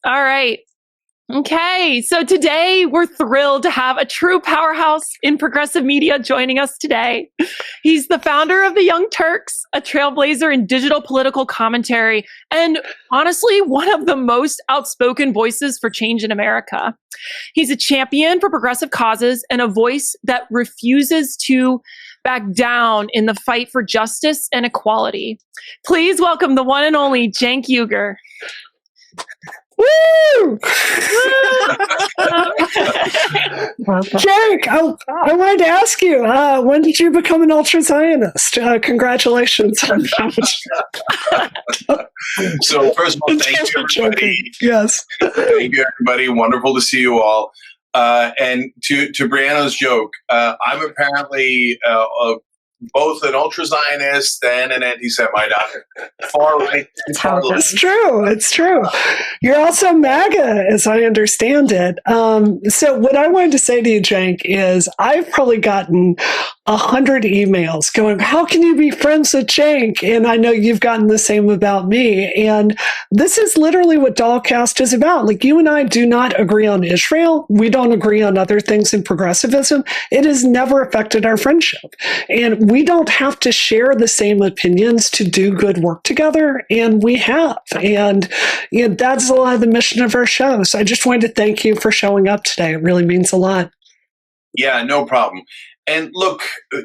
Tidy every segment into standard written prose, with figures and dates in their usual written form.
All right. Okay, so today we're thrilled to have a true powerhouse in progressive media joining us today. He's the founder of the Young Turks, a trailblazer in digital political commentary, and honestly, one of the most outspoken voices for change in America. He's a champion for progressive causes and a voice that refuses to back down in the fight for justice and equality. Please welcome the one and only Cenk Uygur. Woo! Cenk, I wanted to ask you, when did you become an ultra-Zionist? Congratulations on that. So first of all, thank you, everybody. Yes. Thank you, everybody. Wonderful to see you all. And to Brianna's joke, I'm apparently both an ultra-Zionist and an anti-Semite, far right. It's true. It's true. You're also MAGA, as I understand it. So what I wanted to say to you, Cenk, is I've probably gotten 100 emails going, how can you be friends with Cenk? And I know you've gotten the same about me. And this is literally what Dollcast is about. Like, you and I do not agree on Israel. We don't agree on other things in progressivism. It has never affected our friendship. And we don't have to share the same opinions to do good work together. And we have. And that's a lot of the mission of our show. So I just wanted to thank you for showing up today. It really means a lot. Yeah, no problem. And look,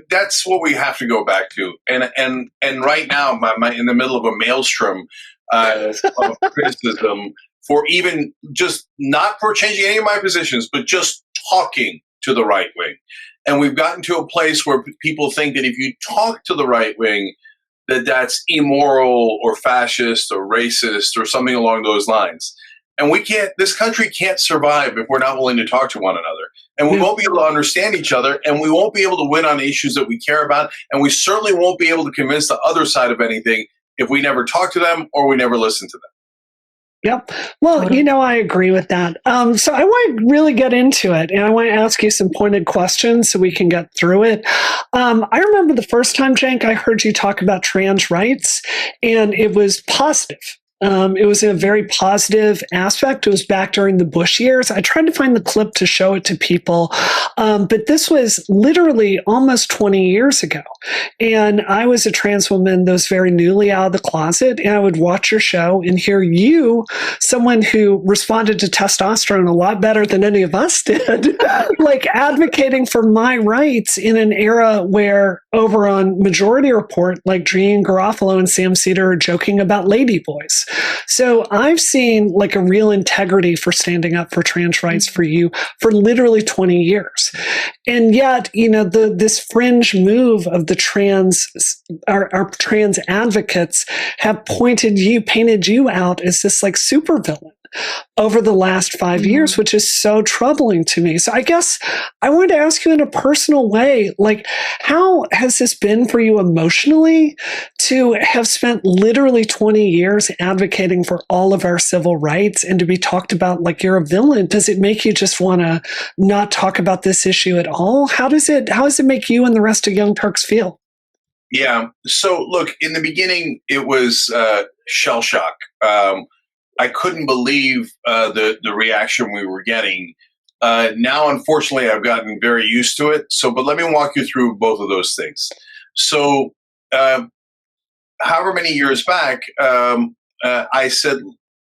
that's what we have to go back to. And right now, I'm in the middle of a maelstrom of criticism for even just not for changing any of my positions, but just talking to the right wing. And we've gotten to a place where people think that if you talk to the right wing, that's immoral or fascist or racist or something along those lines. And this country can't survive if we're not willing to talk to one another. And we won't be able to understand each other, and we won't be able to win on issues that we care about, and we certainly won't be able to convince the other side of anything if we never talk to them or we never listen to them. Yep. Well, I agree with that. So I want to really get into it, and I want to ask you some pointed questions so we can get through it. I remember the first time, Cenk, I heard you talk about trans rights, and it was positive. It was in a very positive aspect. It was back during the Bush years. I tried to find the clip to show it to people, but this was literally almost 20 years ago. And I was a trans woman that was very newly out of the closet, and I would watch your show and hear you, someone who responded to testosterone a lot better than any of us did, like advocating for my rights in an era where over on Majority Report, like Jean Garofalo and Sam Cedar are joking about ladyboys. So I've seen like a real integrity for standing up for trans rights for you for literally 20 years. And yet, this fringe move of the our trans advocates have painted you out as this like supervillain over the last 5 years, which is so troubling to me. So I guess I wanted to ask you in a personal way, like, how has this been for you emotionally to have spent literally 20 years advocating for all of our civil rights and to be talked about like you're a villain? Does it make you just want to not talk about this issue at all? How does it make you and the rest of Young Turks feel? Yeah. So look, in the beginning, it was shell shock. I couldn't believe the reaction we were getting. Now, unfortunately, I've gotten very used to it. But let me walk you through both of those things. So, however many years back, I said,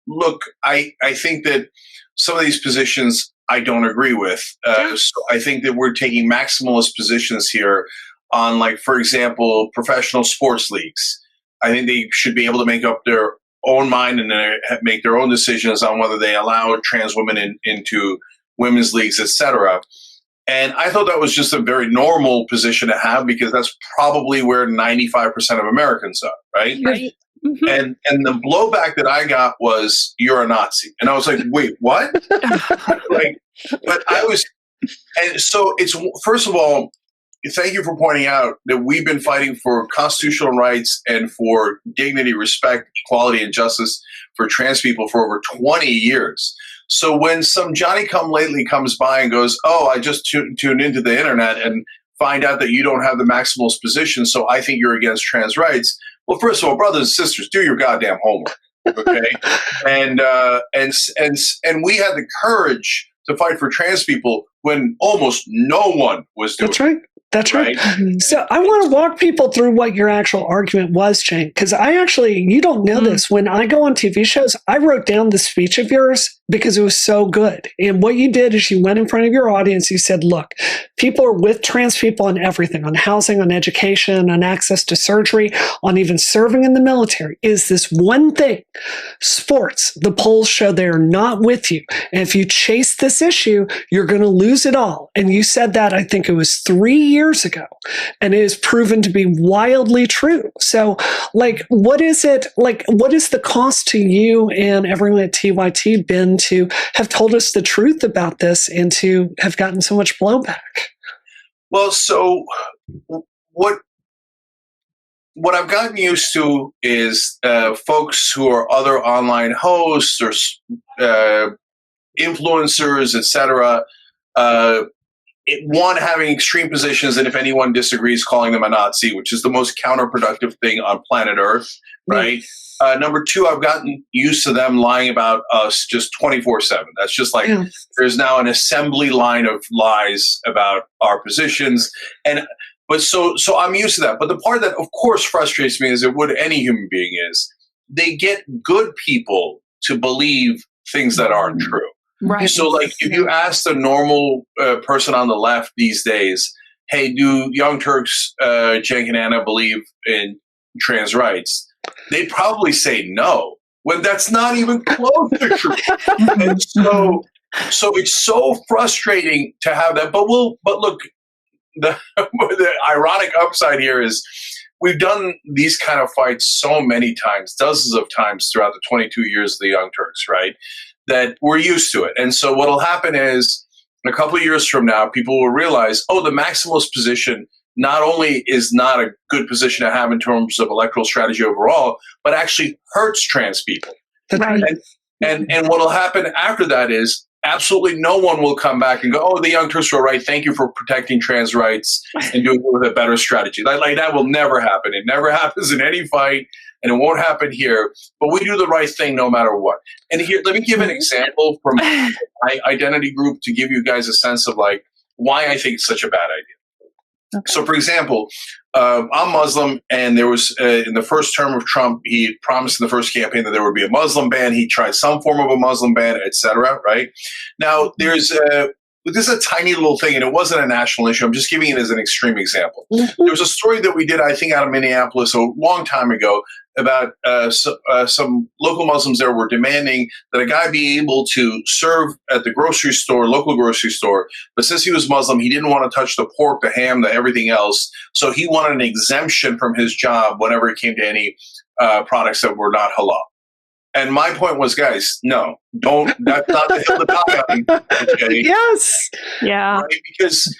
look, I think that some of these positions I don't agree with. So I think that we're taking maximalist positions here on, like, for example, professional sports leagues. I think they should be able to make up their own mind and make their own decisions on whether they allow trans women into women's leagues, etc. And I thought that was just a very normal position to have because that's probably where 95% of Americans are, right? Right. Mm-hmm. And the blowback that I got was, you're a Nazi. And I was like, wait, what? And so it's, first of all, thank you for pointing out that we've been fighting for constitutional rights and for dignity, respect, equality, and justice for trans people for over 20 years. So when some Johnny-come-lately comes by and goes, oh, I just tuned into the internet and find out that you don't have the maximalist position, so I think you're against trans rights. Well, first of all, brothers and sisters, do your goddamn homework. Okay, and we had the courage to fight for trans people when almost no one was doing. That's right. That's right. Mm-hmm. So I want to walk people through what your actual argument was, Cenk, because you don't know this. When I go on TV shows, I wrote down the speech of yours because it was so good. And what you did is you went in front of your audience. You said, look, people are with trans people on everything, on housing, on education, on access to surgery, on even serving in the military. Is this one thing? Sports. The polls show they're not with you. And if you chase this issue, you're going to lose it all. And you said that, I think it was 3 years ago, and it is proven to be wildly true. So, what is the cost to you and everyone at TYT been to have told us the truth about this and to have gotten so much blowback? Well, so what I've gotten used to is folks who are other online hosts or influencers, etc. One, having extreme positions, and if anyone disagrees, calling them a Nazi, which is the most counterproductive thing on planet Earth, right? Number two, I've gotten used to them lying about us just 24/7. That's just like there's now an assembly line of lies about our positions, but so I'm used to that. But the part that, of course, frustrates me, as it would any human being, is they get good people to believe things that aren't true. Right. So, if you ask the normal person on the left these days, hey, do Young Turks, Cenk and Anna believe in trans rights? They'd probably say no, when that's not even close to true. And so it's so frustrating to have that. But look, the ironic upside here is we've done these kind of fights so many times, dozens of times throughout the 22 years of the Young Turks, right? That we're used to it. And so what will happen is a couple of years from now, people will realize, the maximalist position not only is not a good position to have in terms of electoral strategy overall, but actually hurts trans people. Right. And what will happen after that is absolutely no one will come back and go, the Young Turks were right. Thank you for protecting trans rights and doing it with a better strategy. Like that will never happen. It never happens in any fight. And it won't happen here, but we do the right thing no matter what. And here, let me give an example from my identity group to give you guys a sense of why I think it's such a bad idea. Okay. So, for example, I'm Muslim, and there was in the first term of Trump, he promised in the first campaign that there would be a Muslim ban. He tried some form of a Muslim ban, etc. Right now, this is a tiny little thing, and it wasn't a national issue. I'm just giving it as an extreme example. There was a story that we did, I think, out of Minneapolis a long time ago about some local Muslims there were demanding that a guy be able to serve at the grocery store, local grocery store, but since he was Muslim, he didn't want to touch the pork, the ham, the everything else, so he wanted an exemption from his job whenever it came to any products that were not halal. And my point was, guys, no, don't. That's not the hill to die on. Okay? Yes. Yeah. Right? Because,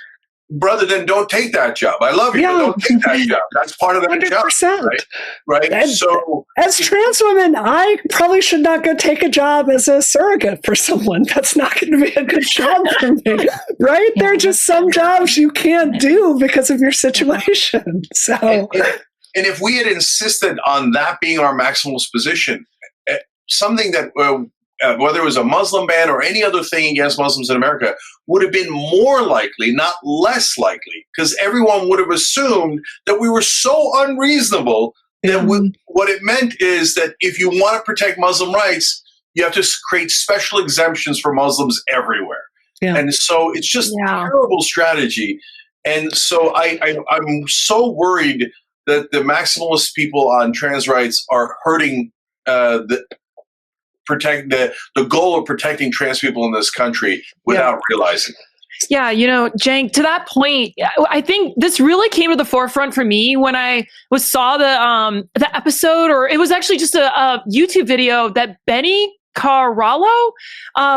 brother, then don't take that job. I love you, but don't take that job. That's part of that 100%. job. Right? And so, as trans women, I probably should not go take a job as a surrogate for someone. That's not going to be a good job for me. Right? Yeah. There are just some jobs you can't do because of your situation. So, and if we had insisted on that being our maximalist position, something that, whether it was a Muslim ban or any other thing against Muslims in America, would have been more likely, not less likely, because everyone would have assumed that we were so unreasonable that what it meant is that if you want to protect Muslim rights, you have to create special exemptions for Muslims everywhere. Yeah. And so it's just a terrible strategy. And so I'm so worried that the maximalist people on trans rights are hurting the goal of protecting trans people in this country without realizing it. Yeah, Cenk, to that point, I think this really came to the forefront for me when I saw the episode, or it was actually just a YouTube video that Benny Carallo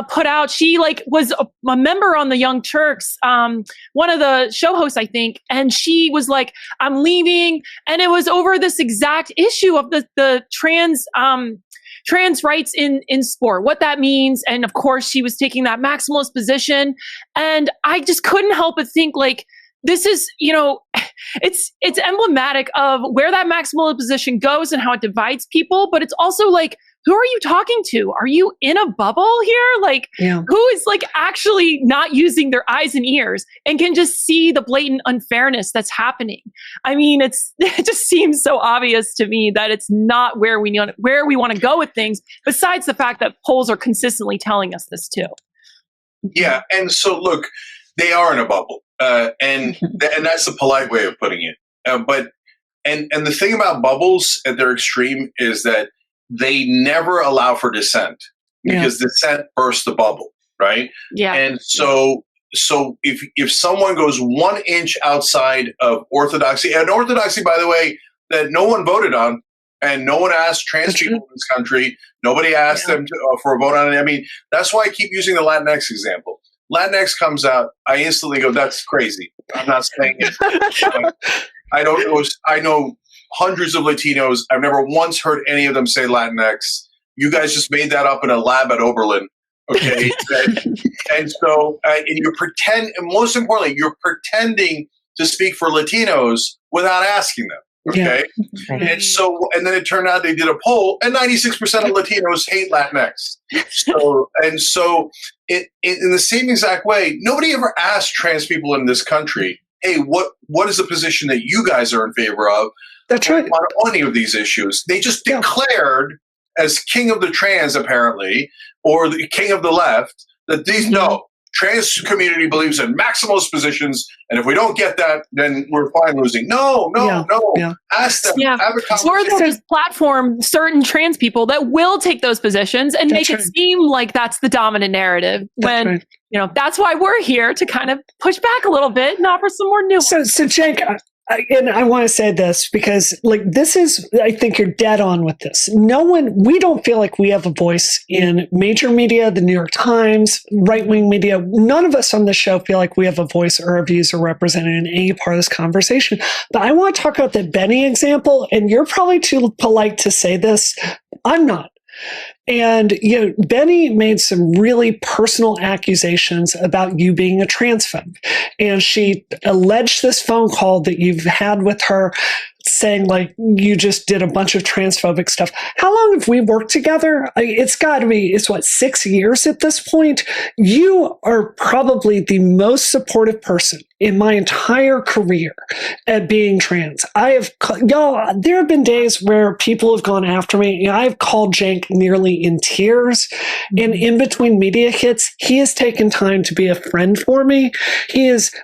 put out. She was a member on the Young Turks, one of the show hosts, I think, and she was like, "I'm leaving," and it was over this exact issue of the trans rights in sport, what that means. And of course, she was taking that maximalist position. And I just couldn't help but think this is, it's emblematic of where that maximalist position goes and how it divides people. But it's also like, who are you talking to? Are you in a bubble here? Like, who is like actually not using their eyes and ears and can just see the blatant unfairness that's happening? I mean, it just seems so obvious to me that it's not where we want to go with things, besides the fact that polls are consistently telling us this too. Yeah. And so look, they are in a bubble. And that's the polite way of putting it. But the thing about bubbles at their extreme is that they never allow for dissent, because dissent bursts the bubble, right? Yeah. And so if someone goes 1 inch outside of orthodoxy, and orthodoxy, by the way, that no one voted on, and no one asked trans people in this country, nobody asked them for a vote on it. I mean, that's why I keep using the Latinx example. Latinx comes out, I instantly go, that's crazy. I'm not saying it. I know hundreds of Latinos. I've never once heard any of them say Latinx. You guys just made that up in a lab at Oberlin. Okay. and most importantly, you're pretending to speak for Latinos without asking them. Okay. Yeah. And then it turned out they did a poll, and 96% of Latinos hate Latinx. So in the same exact way, nobody ever asked trans people in this country, hey, what is the position that you guys are in favor of? That's right. On any of these issues. They just declared as king of the trans, apparently, or the king of the left, that trans community believes in maximalist positions, and if we don't get that, then we're fine losing. No. Ask them. Have a conversation. Or they'll just platform certain trans people that will take those positions and make it seem like that's the dominant narrative. That's why we're here, to kind of push back a little bit and offer some more nuance. So Cenk, and I want to say this because, I think you're dead on with this. We don't feel like we have a voice in major media, the New York Times, right-wing media. None of us on the show feel like we have a voice or our views are represented in any part of this conversation. But I want to talk about the Benny example, and you're probably too polite to say this. I'm not. And, Benny made some really personal accusations about you being a transphobe. And she alleged this phone call that you've had with her saying, you just did a bunch of transphobic stuff. How long have we worked together? It's got to be, 6 years at this point? You are probably the most supportive person in my entire career at being trans. There have been days where people have gone after me. I've called Cenk nearly in tears. And in between media hits, he has taken time to be a friend for me.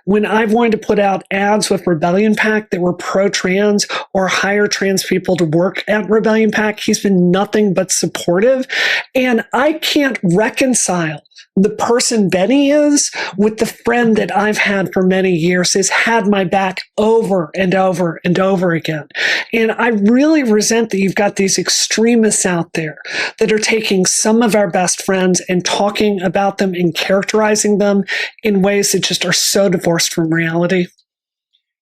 When I've wanted to put out ads with Rebellion PAC that were pro-trans or hire trans people to work at Rebellion PAC, he's been nothing but supportive. And I can't reconcile the person Benny is with the friend that I've had for many years, has had my back over and over and over again. And I really resent that you've got these extremists out there that are taking some of our best friends and talking about them and characterizing them in ways that just are so divorced from reality.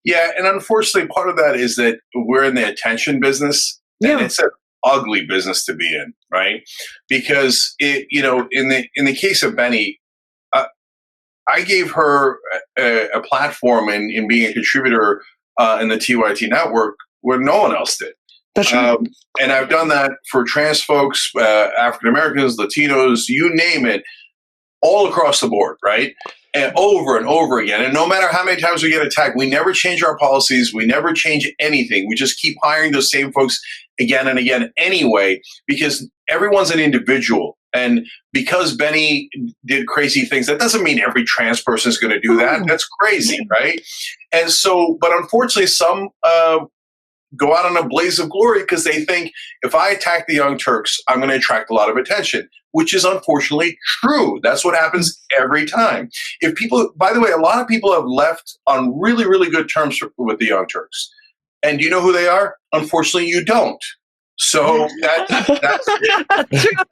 Yeah, and unfortunately, part of that is that we're in the attention business, and it's an ugly business to be in, right? Because in the case of Benny, I gave her a platform in being a contributor in the TYT network where no one else did. That's right. And I've done that for trans folks, African Americans, Latinos, you name it, all across the board, right? And over again. And no matter how many times we get attacked, we never change our policies. We never change anything. We just keep hiring those same folks again and again anyway, because everyone's an individual. And because Benny did crazy things, that doesn't mean every trans person is going to do that. That's crazy, right? And so, but unfortunately, some go out on a blaze of glory because they think if I attack the Young Turks, I'm going to attract a lot of attention, which is unfortunately true. That's what happens every time. If people, by the way, a lot of people have left on really, really good terms with the Young Turks. And do you know who they are? Unfortunately, you don't. So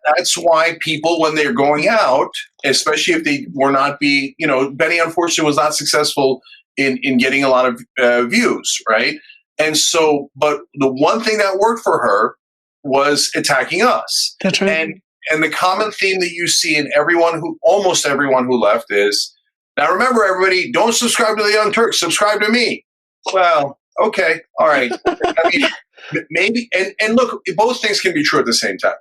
that's why people, when they're going out, especially if they were not Benny unfortunately was not successful in getting a lot of views, right? And so, but the one thing that worked for her was attacking us. That's right. And the common theme that you see in almost everyone who left is, now remember everybody, don't subscribe to the Young Turks, subscribe to me. Well, okay, all right. I mean, maybe, and look, both things can be true at the same time.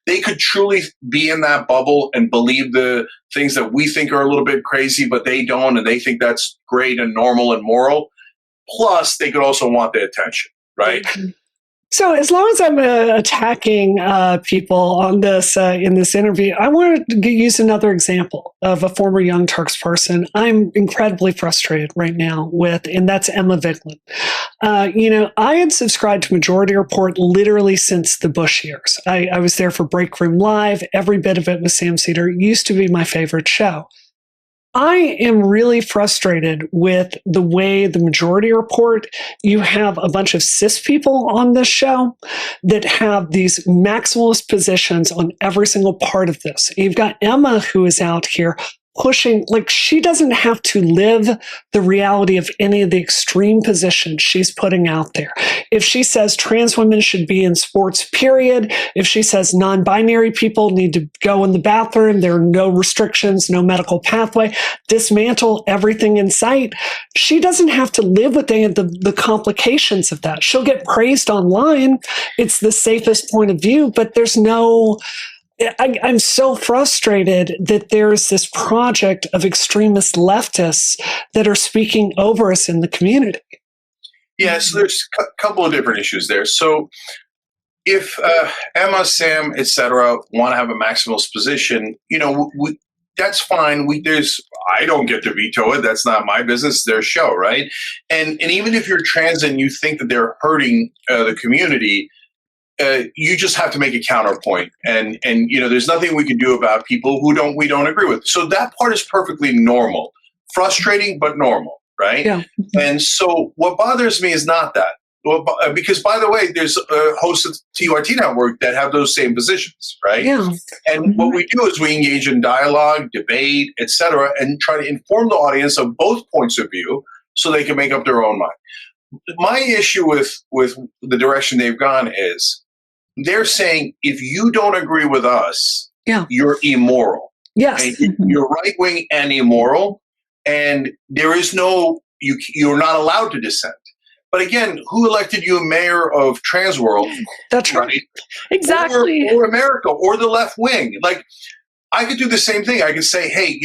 They could truly be in that bubble and believe the things that we think are a little bit crazy, but they don't, and they think that's great and normal and moral. Plus, they could also want the attention, right? So as long as I'm attacking people on this in this interview, I want to use another example of a former Young Turks person I'm incredibly frustrated right now with, and that's Emma Vigeland. I had subscribed to Majority Report literally since the Bush years. I was there for Break Room Live. Every bit of it with Sam Seder. It used to be my favorite show. I am really frustrated with the way the Majority Report, you have a bunch of cis people on this show that have these maximalist positions on every single part of this. You've got Emma who is out here pushing, like she doesn't have to live the reality of any of the extreme positions she's putting out there. If she says trans women should be in sports, period. If she says non-binary people need to go in the bathroom, there are no restrictions, no medical pathway, dismantle everything in sight. She doesn't have to live with any of the complications of that. She'll get praised online. It's the safest point of view, but there's no... I'm so frustrated that there's this project of extremist leftists that are speaking over us in the community. Yeah, so there's a couple of different issues there. So if Emma, Sam, etc., want to have a maximalist position, that's fine. I don't get to veto it. That's not my business. It's their show, right? And even if you're trans and you think that they're hurting the community, you just have to make a counterpoint, and there's nothing we can do about people who we don't agree with. So that part is perfectly normal, frustrating but normal, right? Yeah. And so what bothers me is not that, because by the way, there's hosts of TRT Network that have those same positions, right? Yeah. And what we do is we engage in dialogue, debate, etc., and try to inform the audience of both points of view so they can make up their own mind. My issue with the direction they've gone is, they're saying, if you don't agree with us, you're immoral. Yes. You're right-wing and immoral, and there is you're not allowed to dissent. But again, who elected you mayor of Trans World? That's right. Exactly. Or America, or the left wing. Like, I could do the same thing. I could say, hey,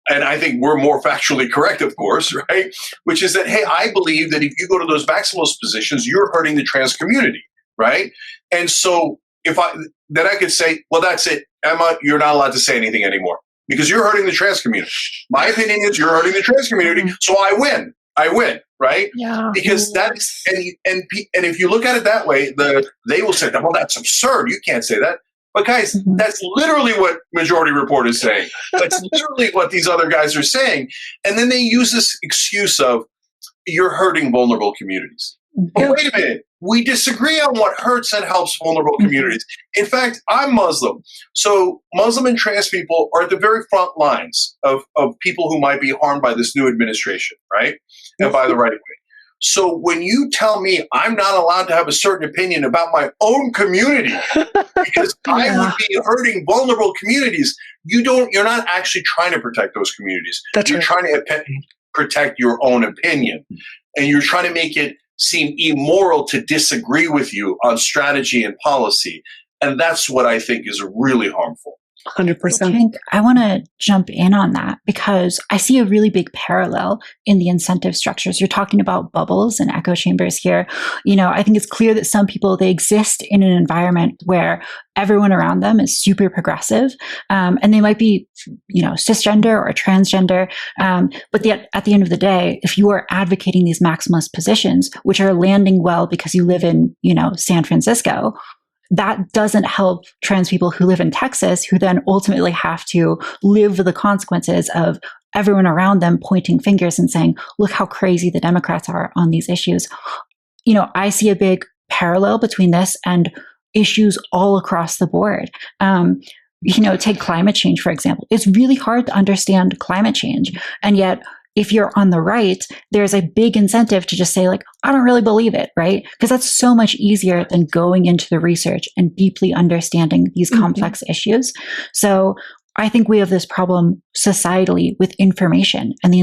and I think we're more factually correct, of course, right? Which is that, hey, I believe that if you go to those maximalist positions, you're hurting the trans community. Right. And so then I could say, well, that's it. Emma, you're not allowed to say anything anymore because you're hurting the trans community. My opinion is you're hurting the trans community. So I win. Right. Yeah. Because that's, and if you look at it that way, they will say, well, that's absurd. You can't say that. But guys, that's literally what Majority Report is saying. That's literally what these other guys are saying. And then they use this excuse of you're hurting vulnerable communities. But wait a minute. We disagree on what hurts and helps vulnerable communities. In fact, I'm Muslim. So Muslim and trans people are at the very front lines of people who might be harmed by this new administration, right? And by the right way. So when you tell me I'm not allowed to have a certain opinion about my own community because I would be hurting vulnerable communities, you're not actually trying to protect those communities. You're trying to protect your own opinion. And you're trying to make it seem immoral to disagree with you on strategy and policy. And that's what I think is really harmful. 100%. Cenk, I want to jump in on that because I see a really big parallel in the incentive structures. You're talking about bubbles and echo chambers here. I think it's clear that some people, they exist in an environment where everyone around them is super progressive, and they might be, cisgender or transgender. But yet, at the end of the day, if you are advocating these maximalist positions, which are landing well because you live in, San Francisco, that doesn't help trans people who live in Texas, who then ultimately have to live with the consequences of everyone around them pointing fingers and saying, look how crazy the Democrats are on these issues. I see a big parallel between this and issues all across the board. Take climate change, for example. It's really hard to understand climate change. And yet, if you're on the right, there's a big incentive to just say, like, I don't really believe it, right? Because that's so much easier than going into the research and deeply understanding these complex issues. So I think we have this problem societally with information and the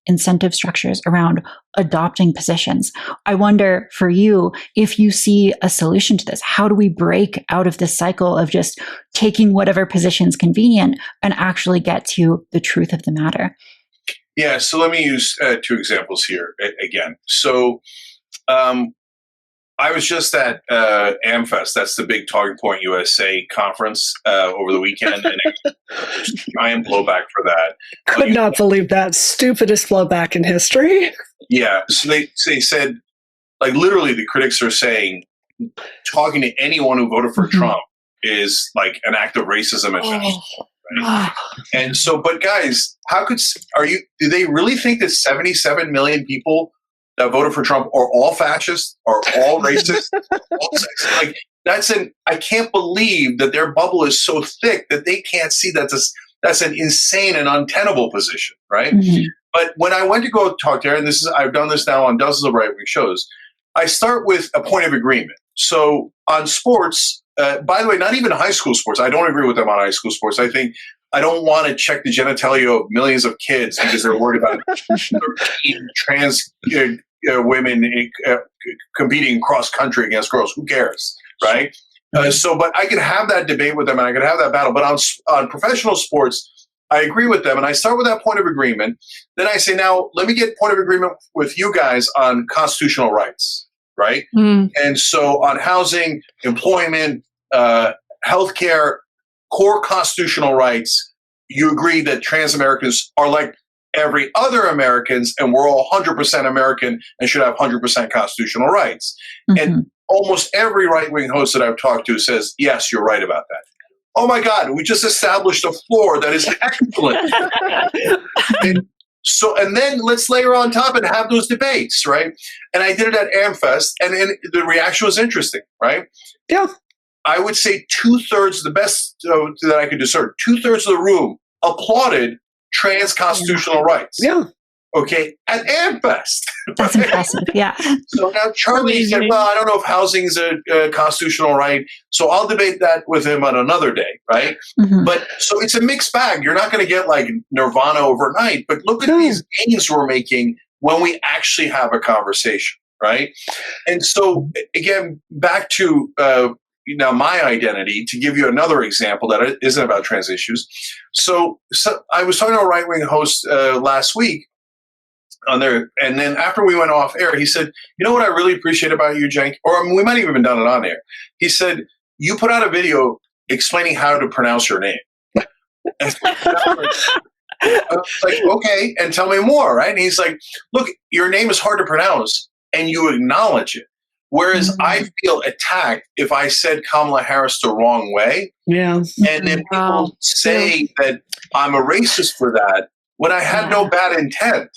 incentive structures around adopting positions. I wonder for you, if you see a solution to this, how do we break out of this cycle of just taking whatever position's convenient and actually get to the truth of the matter? Yeah, so let me use two examples here again. So I was just at AmFest. That's the big Talking Point USA conference over the weekend, and giant blowback for that. Could not believe that. Stupidest blowback in history. Yeah, so they said, like, literally, the critics are saying talking to anyone who voted for Trump is like an act of racism at best. Right? And so, but guys, do they really think that 77 million people that voted for Trump are all fascists, are all racist, all sexist? Like, I can't believe that their bubble is so thick that they can't see that that's an insane and untenable position, right? Mm-hmm. But when I went to go talk to her, and I've done this now on dozens of right-wing shows, I start with a point of agreement. So on sports, by the way, not even high school sports. I don't agree with them on high school sports. I don't want to check the genitalia of millions of kids because they're worried about 13 trans women competing cross country against girls. Who cares, right? But I can have that debate with them and I can have that battle. But on professional sports, I agree with them, and I start with that point of agreement. Then I say, now let me get point of agreement with you guys on constitutional rights, right? Mm. And so on housing, employment, healthcare, core constitutional rights, you agree that trans Americans are like every other Americans, and we're all 100% American and should have 100% constitutional rights. Mm-hmm. And almost every right-wing host that I've talked to says, yes, you're right about that. Oh my God, we just established a floor that is excellent. and then let's layer on top and have those debates, right? And I did it at AmFest, and the reaction was interesting, right? Yeah. I would say 2/3, the best that I could discern, 2/3 of the room applauded trans constitutional rights. Yeah. Okay, at AmFest. That's impressive, yeah. So now Charlie said, well, I don't know if housing is a constitutional right, so I'll debate that with him on another day, right? Mm-hmm. But so it's a mixed bag. You're not going to get like nirvana overnight, but look at these gains we're making when we actually have a conversation, right? And so, again, back to now my identity, to give you another example that isn't about trans issues. So I was talking to a right-wing host last week on there, and then after we went off air, he said, you know what I really appreciate about you, Cenk? Or we might even have done it on air. He said, you put out a video explaining how to pronounce your name. And I was like, okay, and tell me more, right? And he's like, look, your name is hard to pronounce, and you acknowledge it. Whereas I feel attacked if I said Kamala Harris the wrong way. Yeah. And then people say that I'm a racist for that when I had no bad intent.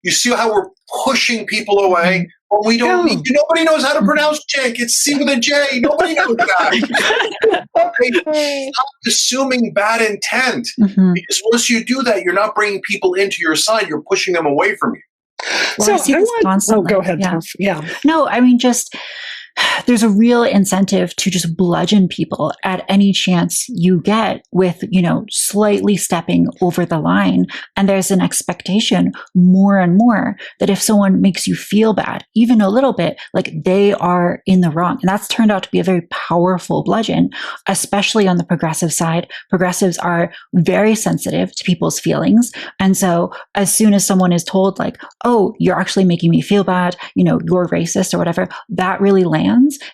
You see how we're pushing people away? Well, we don't need to. Nobody knows how to pronounce Cenk. It's C with a J. Nobody knows that. Okay. Stop assuming bad intent. Mm-hmm. Because once you do that, you're not bringing people into your side. You're pushing them away from you. Well, so I see this constantly. Go ahead, Tuff. Yeah. No, I mean, just there's a real incentive to just bludgeon people at any chance you get with, slightly stepping over the line. And there's an expectation more and more that if someone makes you feel bad, even a little bit, like they are in the wrong. And that's turned out to be a very powerful bludgeon, especially on the progressive side. Progressives are very sensitive to people's feelings. And so as soon as someone is told like, oh, you're actually making me feel bad, you're racist or whatever, that really lands.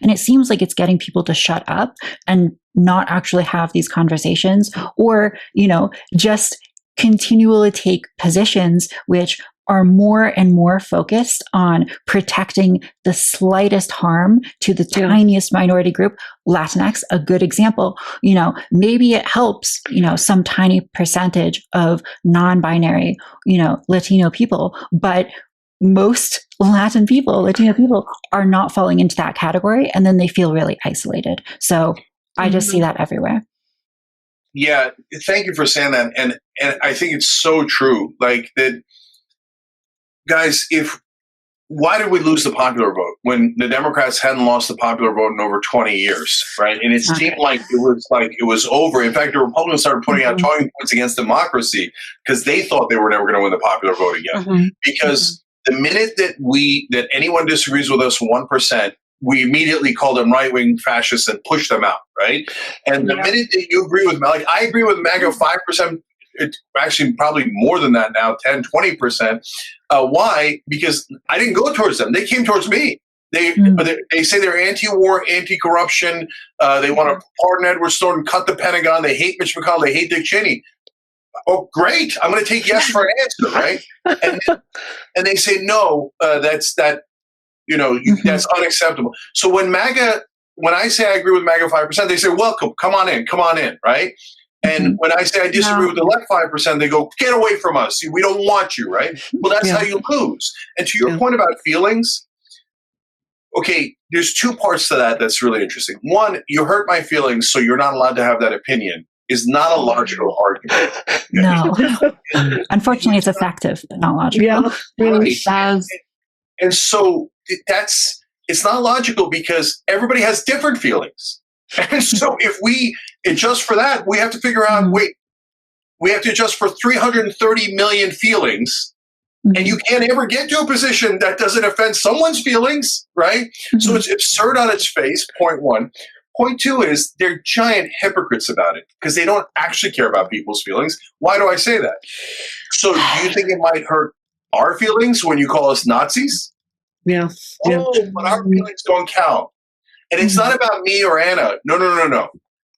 And it seems like it's getting people to shut up and not actually have these conversations, or, just continually take positions which are more and more focused on protecting the slightest harm to the tiniest minority group. Latinx, a good example. Maybe it helps, some tiny percentage of non-binary, Latino people, but most Latino people are not falling into that category, and then they feel really isolated. So I just see that everywhere. Yeah, thank you for saying that, and I think it's so true. Like that, guys. If why did we lose the popular vote when the Democrats hadn't lost the popular vote in over 20 years, right? And it seemed like it was over. In fact, the Republicans started putting out talking points against democracy because they thought they were never going to win the popular vote again. Because the minute that anyone disagrees with us 1%, we immediately call them right-wing fascists and push them out, right? And the minute that you agree with, like, I agree with MAGA 5%, it's actually probably more than that now, 10, 20%. Why? Because I didn't go towards them. They came towards me. They say they're anti-war, anti-corruption. They want to pardon Edward Snowden, cut the Pentagon. They hate Mitch McConnell. They hate Dick Cheney. Oh, great. I'm going to take yes for an answer, right? And they say, no, that's unacceptable. So when I say I agree with MAGA 5%, they say, welcome, come on in, right? And when I say I disagree with the left 5%, they go, get away from us. We don't want you, right? Well, that's how you lose. And to your point about feelings, okay, there's two parts to that that's really interesting. One, you hurt my feelings, so you're not allowed to have that opinion is not a logical argument. No. Unfortunately, it's effective, but not logical. Yeah, really. And so it's not logical because everybody has different feelings. And so if we adjust for that, we have to figure out, we have to adjust for 330 million feelings. And you can't ever get to a position that doesn't offend someone's feelings, right? So it's absurd on its face, point one. Point two is they're giant hypocrites about it because they don't actually care about people's feelings. Why do I say that? So do you think it might hurt our feelings when you call us Nazis? Yeah. But our feelings don't count. And it's not about me or Anna. No.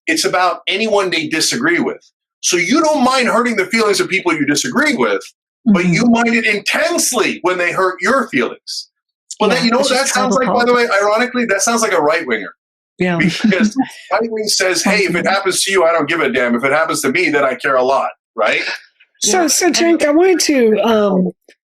It's about anyone they disagree with. So you don't mind hurting the feelings of people you disagree with, but you mind it intensely when they hurt your feelings. Well, then, that sounds like, by the way, ironically, that sounds like a right-winger. Yeah. Because right-wing says, hey, if it happens to you, I don't give a damn. If it happens to me, then I care a lot, right? So Cenk,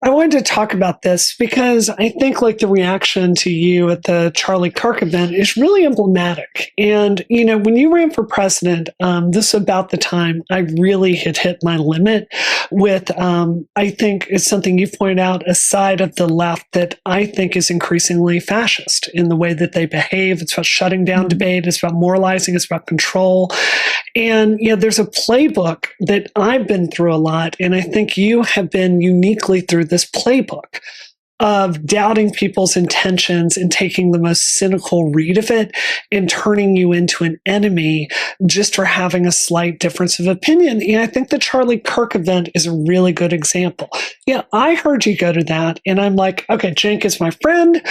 I wanted to talk about this because I think like the reaction to you at the Charlie Kirk event is really emblematic. And, when you ran for president, this is about the time I really had hit my limit with, I think it's something you pointed out, a side of the left that I think is increasingly fascist in the way that they behave. It's about shutting down debate. It's about moralizing. It's about control. And, there's a playbook that I've been through a lot. And I think you have been uniquely through this playbook of doubting people's intentions and taking the most cynical read of it and turning you into an enemy just for having a slight difference of opinion. And I think the Charlie Kirk event is a really good example. Yeah, I heard you go to that and I'm like, okay, Cenk is my friend.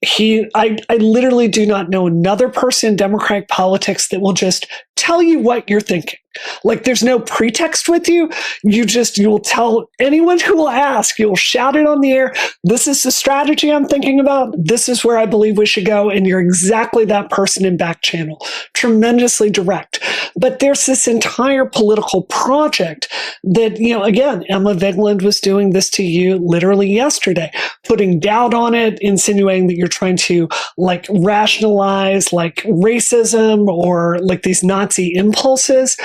I literally do not know another person in Democratic politics that will just tell you what you're thinking. Like there's no pretext with you. You will tell anyone who will ask, you'll shout it on the air. This is the strategy I'm thinking about. This is where I believe we should go. And you're exactly that person in back channel. Tremendously direct. But there's this entire political project that, again, Emma Vigeland was doing this to you literally yesterday, putting doubt on it, insinuating that you're trying to rationalize racism or these Nazi impulses.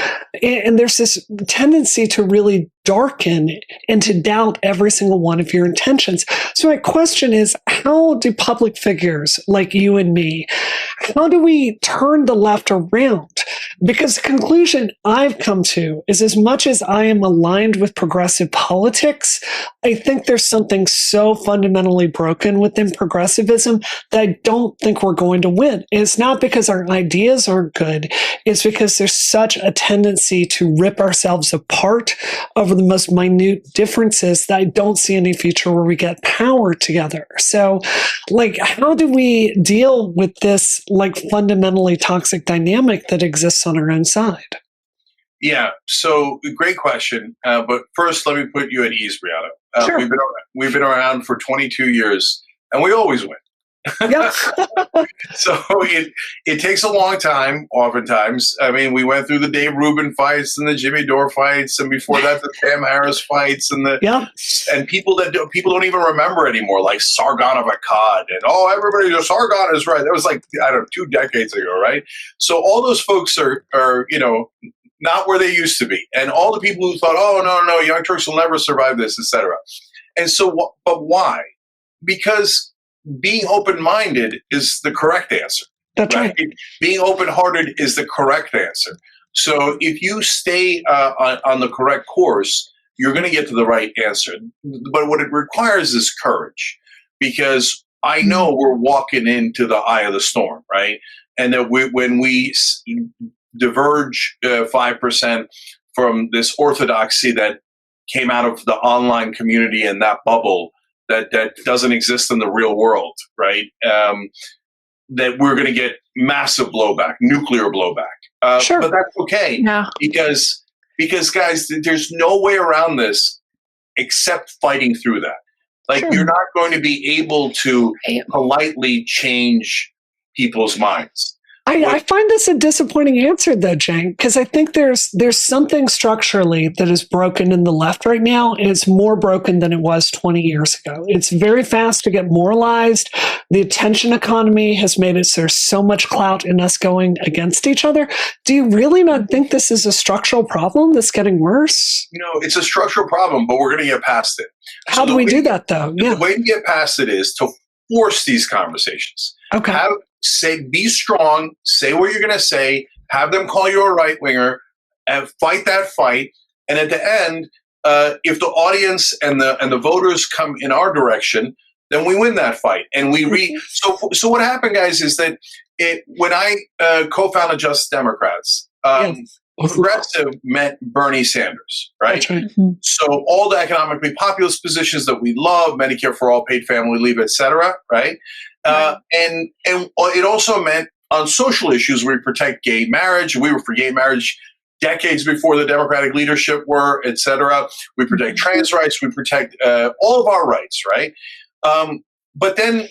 And there's this tendency to really darken and to doubt every single one of your intentions. So my question is, how do public figures like you and me, how do we turn the left around? Because the conclusion I've come to is as much as I am aligned with progressive politics, I think there's something so fundamentally broken within progressivism that I don't think we're going to win. And it's not because our ideas aren't good. It's because there's such a tendency to rip ourselves apart over the most minute differences that I don't see any future where we get power together. So, how do we deal with this, fundamentally toxic dynamic that exists on our own side? Yeah, so great question. But first, let me put you at ease, Brianna. Sure. We've been around for 22 years, and we always win. Yeah. So it takes a long time, oftentimes. I mean, we went through the Dave Rubin fights and the Jimmy Dore fights, and before that, the Sam Harris fights, and and people don't even remember anymore, like Sargon of Akkad, and everybody goes, Sargon is right. That was 2 decades ago, right? So all those folks are not where they used to be, and all the people who thought, no, Young Turks will never survive this, etc. And so, but why? Because being open-minded is the correct answer. That's right. Being open-hearted is the correct answer. So if you stay on the correct course, you're going to get to the right answer. But what it requires is courage, because I know we're walking into the eye of the storm, right? And that when we diverge 5% from this orthodoxy that came out of the online community and that bubble that doesn't exist in the real world, right? That we're going to get massive blowback, nuclear blowback. Sure. But that's okay, because guys, there's no way around this except fighting through that. Like, you're not going to be able to politely change people's minds. I find this a disappointing answer, though, Cenk, because I think there's something structurally that is broken in the left right now, and it's more broken than it was 20 years ago. It's very fast to get moralized. The attention economy has made it so there's so much clout in us going against each other. Do you really not think this is a structural problem that's getting worse? It's a structural problem, but we're going to get past it. How do we do that, though? The way to get past it is to force these conversations. Okay. Be strong, say what you're going to say, have them call you a right-winger, and fight that fight. And at the end, if the audience and the voters come in our direction, then we win that fight. And so what happened, guys, is that when I co-founded Just Democrats, progressive meant Bernie Sanders, right? That's right. So all the economically populist positions that we love, Medicare for all, paid family leave, et cetera, right? And it also meant on social issues, we protect gay marriage. We were for gay marriage decades before the Democratic leadership were, et cetera. We protect trans rights. We protect all of our rights, right? But then,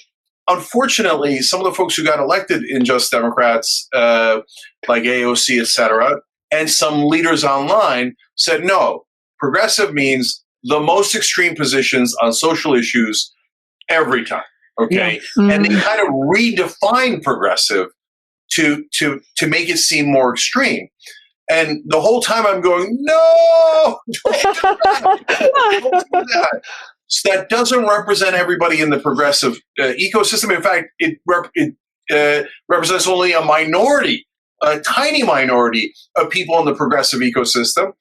unfortunately, some of the folks who got elected in Just Democrats, like AOC, et cetera, and some leaders online said, no, progressive means the most extreme positions on social issues every time. Okay. Yeah. And they kind of redefine progressive to make it seem more extreme. And the whole time I'm going, no, don't do that. So that doesn't represent everybody in the progressive ecosystem. In fact, it represents only a minority, a tiny minority of people in the progressive ecosystem.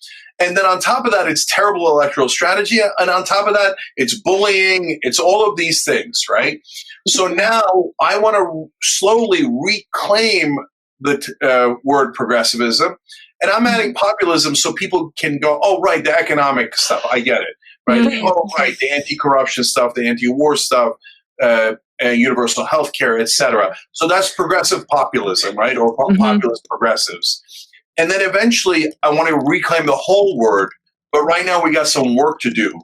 And then on top of that, it's terrible electoral strategy. And on top of that, it's bullying. It's all of these things, right? So now I want to slowly reclaim the word progressivism. And I'm adding populism so people can go, oh, right, the economic stuff. I get it. Right? Mm-hmm. Oh, right, the anti-corruption stuff, the anti-war stuff, universal health care, et cetera. So that's progressive populism, right? Or populist progressives. And then eventually I want to reclaim the whole word. But right now we got some work to do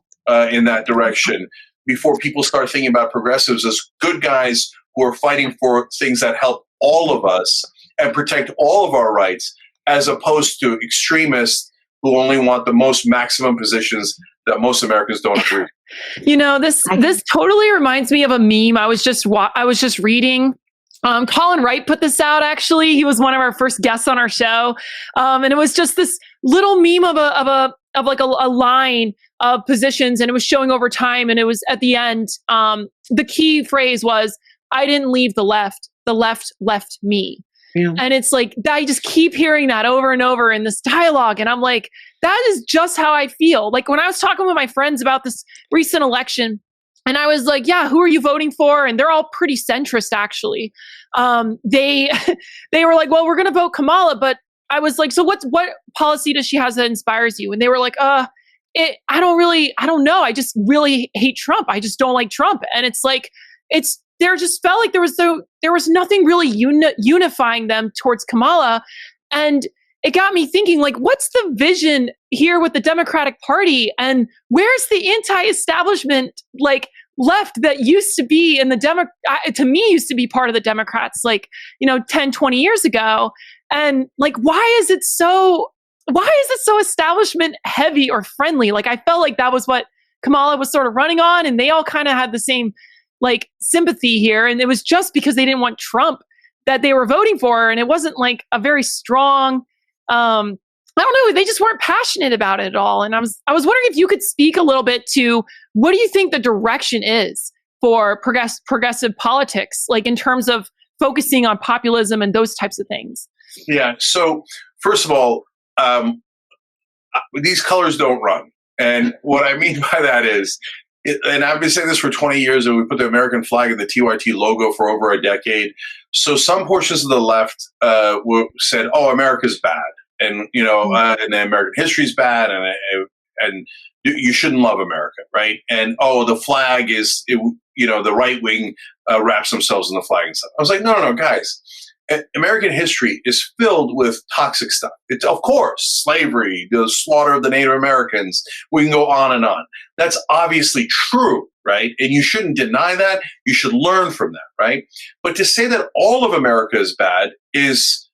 in that direction before people start thinking about progressives as good guys who are fighting for things that help all of us and protect all of our rights, as opposed to extremists who only want the most maximum positions that most Americans don't agree. This totally reminds me of a meme I was just reading. Colin Wright put this out, actually. He was one of our first guests on our show. And it was just this little meme of a line of positions, and it was showing over time. And it was at the end, the key phrase was, I didn't leave the left left me. Yeah. And it's like, I just keep hearing that over and over in this dialogue. And I'm like, that is just how I feel. Like when I was talking with my friends about this recent election, and I was like, yeah, who are you voting for? And they're all pretty centrist, actually. They were like, well, we're going to vote Kamala. But I was like, so what policy does she have that inspires you? And they were like, I don't know. I just really hate Trump. I just don't like Trump. And it's like, there just felt like there was nothing really unifying them towards Kamala. And it got me thinking, like, what's the vision here with the Democratic Party? And where's the anti-establishment, like, left that used to be in the to me used to be part of the Democrats, like, 10, 20 years ago. And like, why is it so establishment heavy or friendly? Like, I felt like that was what Kamala was sort of running on, and they all kind of had the same like sympathy here. And it was just because they didn't want Trump that they were voting for her. And it wasn't like a very strong, I don't know, they just weren't passionate about it at all. And I was wondering if you could speak a little bit to, what do you think the direction is for progressive politics, like in terms of focusing on populism and those types of things? Yeah. So first of all, these colors don't run. And what I mean by that is, and I've been saying this for 20 years, and we put the American flag and the TYT logo for over a decade. So some portions of the left said, "Oh, America's bad," and and the American history is bad, and you shouldn't love America, right? And the flag is, the right wing wraps themselves in the flag and stuff. I was like, no, guys. American history is filled with toxic stuff. It's, of course, slavery, the slaughter of the Native Americans. We can go on and on. That's obviously true, right? And you shouldn't deny that. You should learn from that, right? But to say that all of America is bad is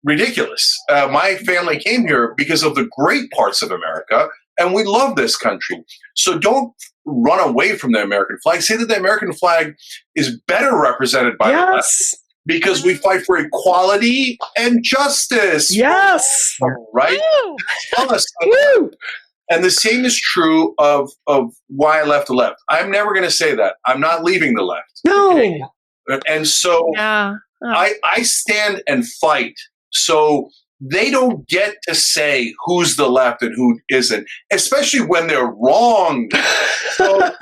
ridiculous. My family came here because of the great parts of America, and we love this country. So don't run away from the American flag. Say that the American flag is better represented by the left. Because we fight for equality and justice. Yes. Right? And the same is true of why I left the left. I'm never going to say that. I'm not leaving the left. No. Okay? And so I stand and fight. So they don't get to say who's the left and who isn't, especially when they're wrong. So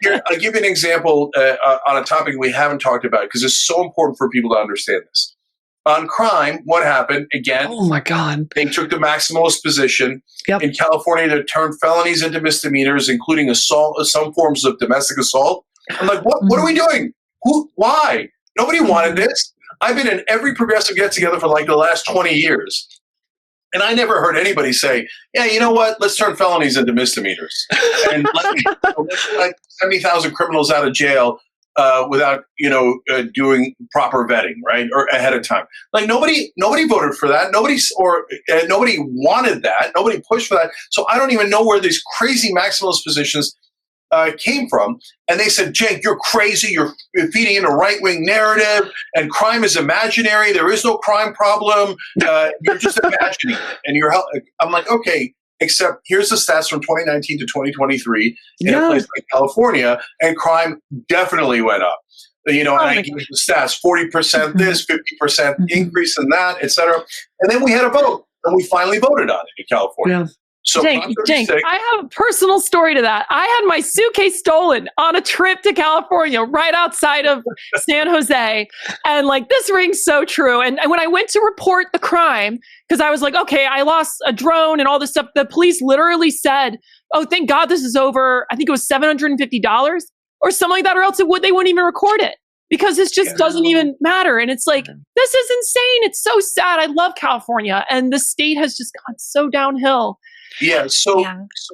here, I'll give you an example on a topic we haven't talked about because it's so important for people to understand this. On crime, what happened? Again, oh my God, they took the maximalist position in California to turn felonies into misdemeanors, including assault, some forms of domestic assault. I'm like, what are we doing? Why? Nobody wanted this. I've been in every progressive get-together for like the last 20 years. And I never heard anybody say, yeah, you know what? Let's turn felonies into misdemeanors. And let 70,000 criminals out of jail without, doing proper vetting, right? Or ahead of time. Like nobody voted for that. Nobody wanted that. Nobody pushed for that. So I don't even know where these crazy maximalist positions came from. And they said, Cenk, you're crazy. You're feeding in a right-wing narrative and crime is imaginary. There is no crime problem. You're just imagining it. And I'm like, okay, except here's the stats from 2019 to 2023 in a place like California, and crime definitely went up. And I gave the stats, 40% this, 50% increase in that, et cetera. And then we had a vote, and we finally voted on it in California. Yeah. So Cenk, I have a personal story to that. I had my suitcase stolen on a trip to California right outside of San Jose. And this rings so true. And when I went to report the crime, because I was like, okay, I lost a drone and all this stuff, the police literally said, oh, thank God this is over. I think it was $750 or something like that, or else they wouldn't even record it. Because this just doesn't even matter. And it's like, this is insane. It's so sad. I love California. And the state has just gone so downhill. Yeah, so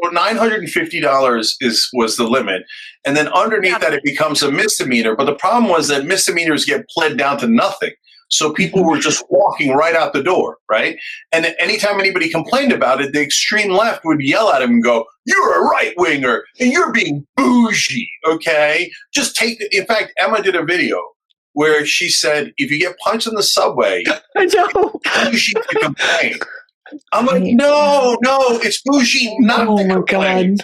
$950 was the limit, and then underneath that it becomes a misdemeanor. But the problem was that misdemeanors get pled down to nothing, so people were just walking right out the door, right? And anytime anybody complained about it, the extreme left would yell at him and go, "You're a right winger, and you're being bougie." Okay, just take. In fact, Emma did a video where she said, "If you get punched in the subway, I know. it's bougie to complain." I'm like, no, it's bougie not to complain.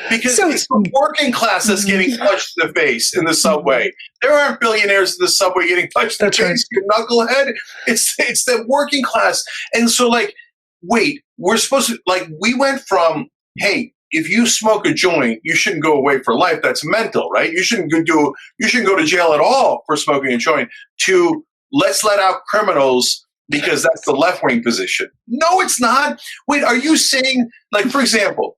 Because it's the working class that's getting punched in the face in the subway. There aren't billionaires in the subway getting punched in the face, you knucklehead. It's the working class. And so wait, we're supposed to, we went from, hey, if you smoke a joint, you shouldn't go away for life. That's mental, right? You shouldn't go to jail at all for smoking a joint, to let's let out criminals because that's the left-wing position. No, it's not. Wait, are you saying, for example,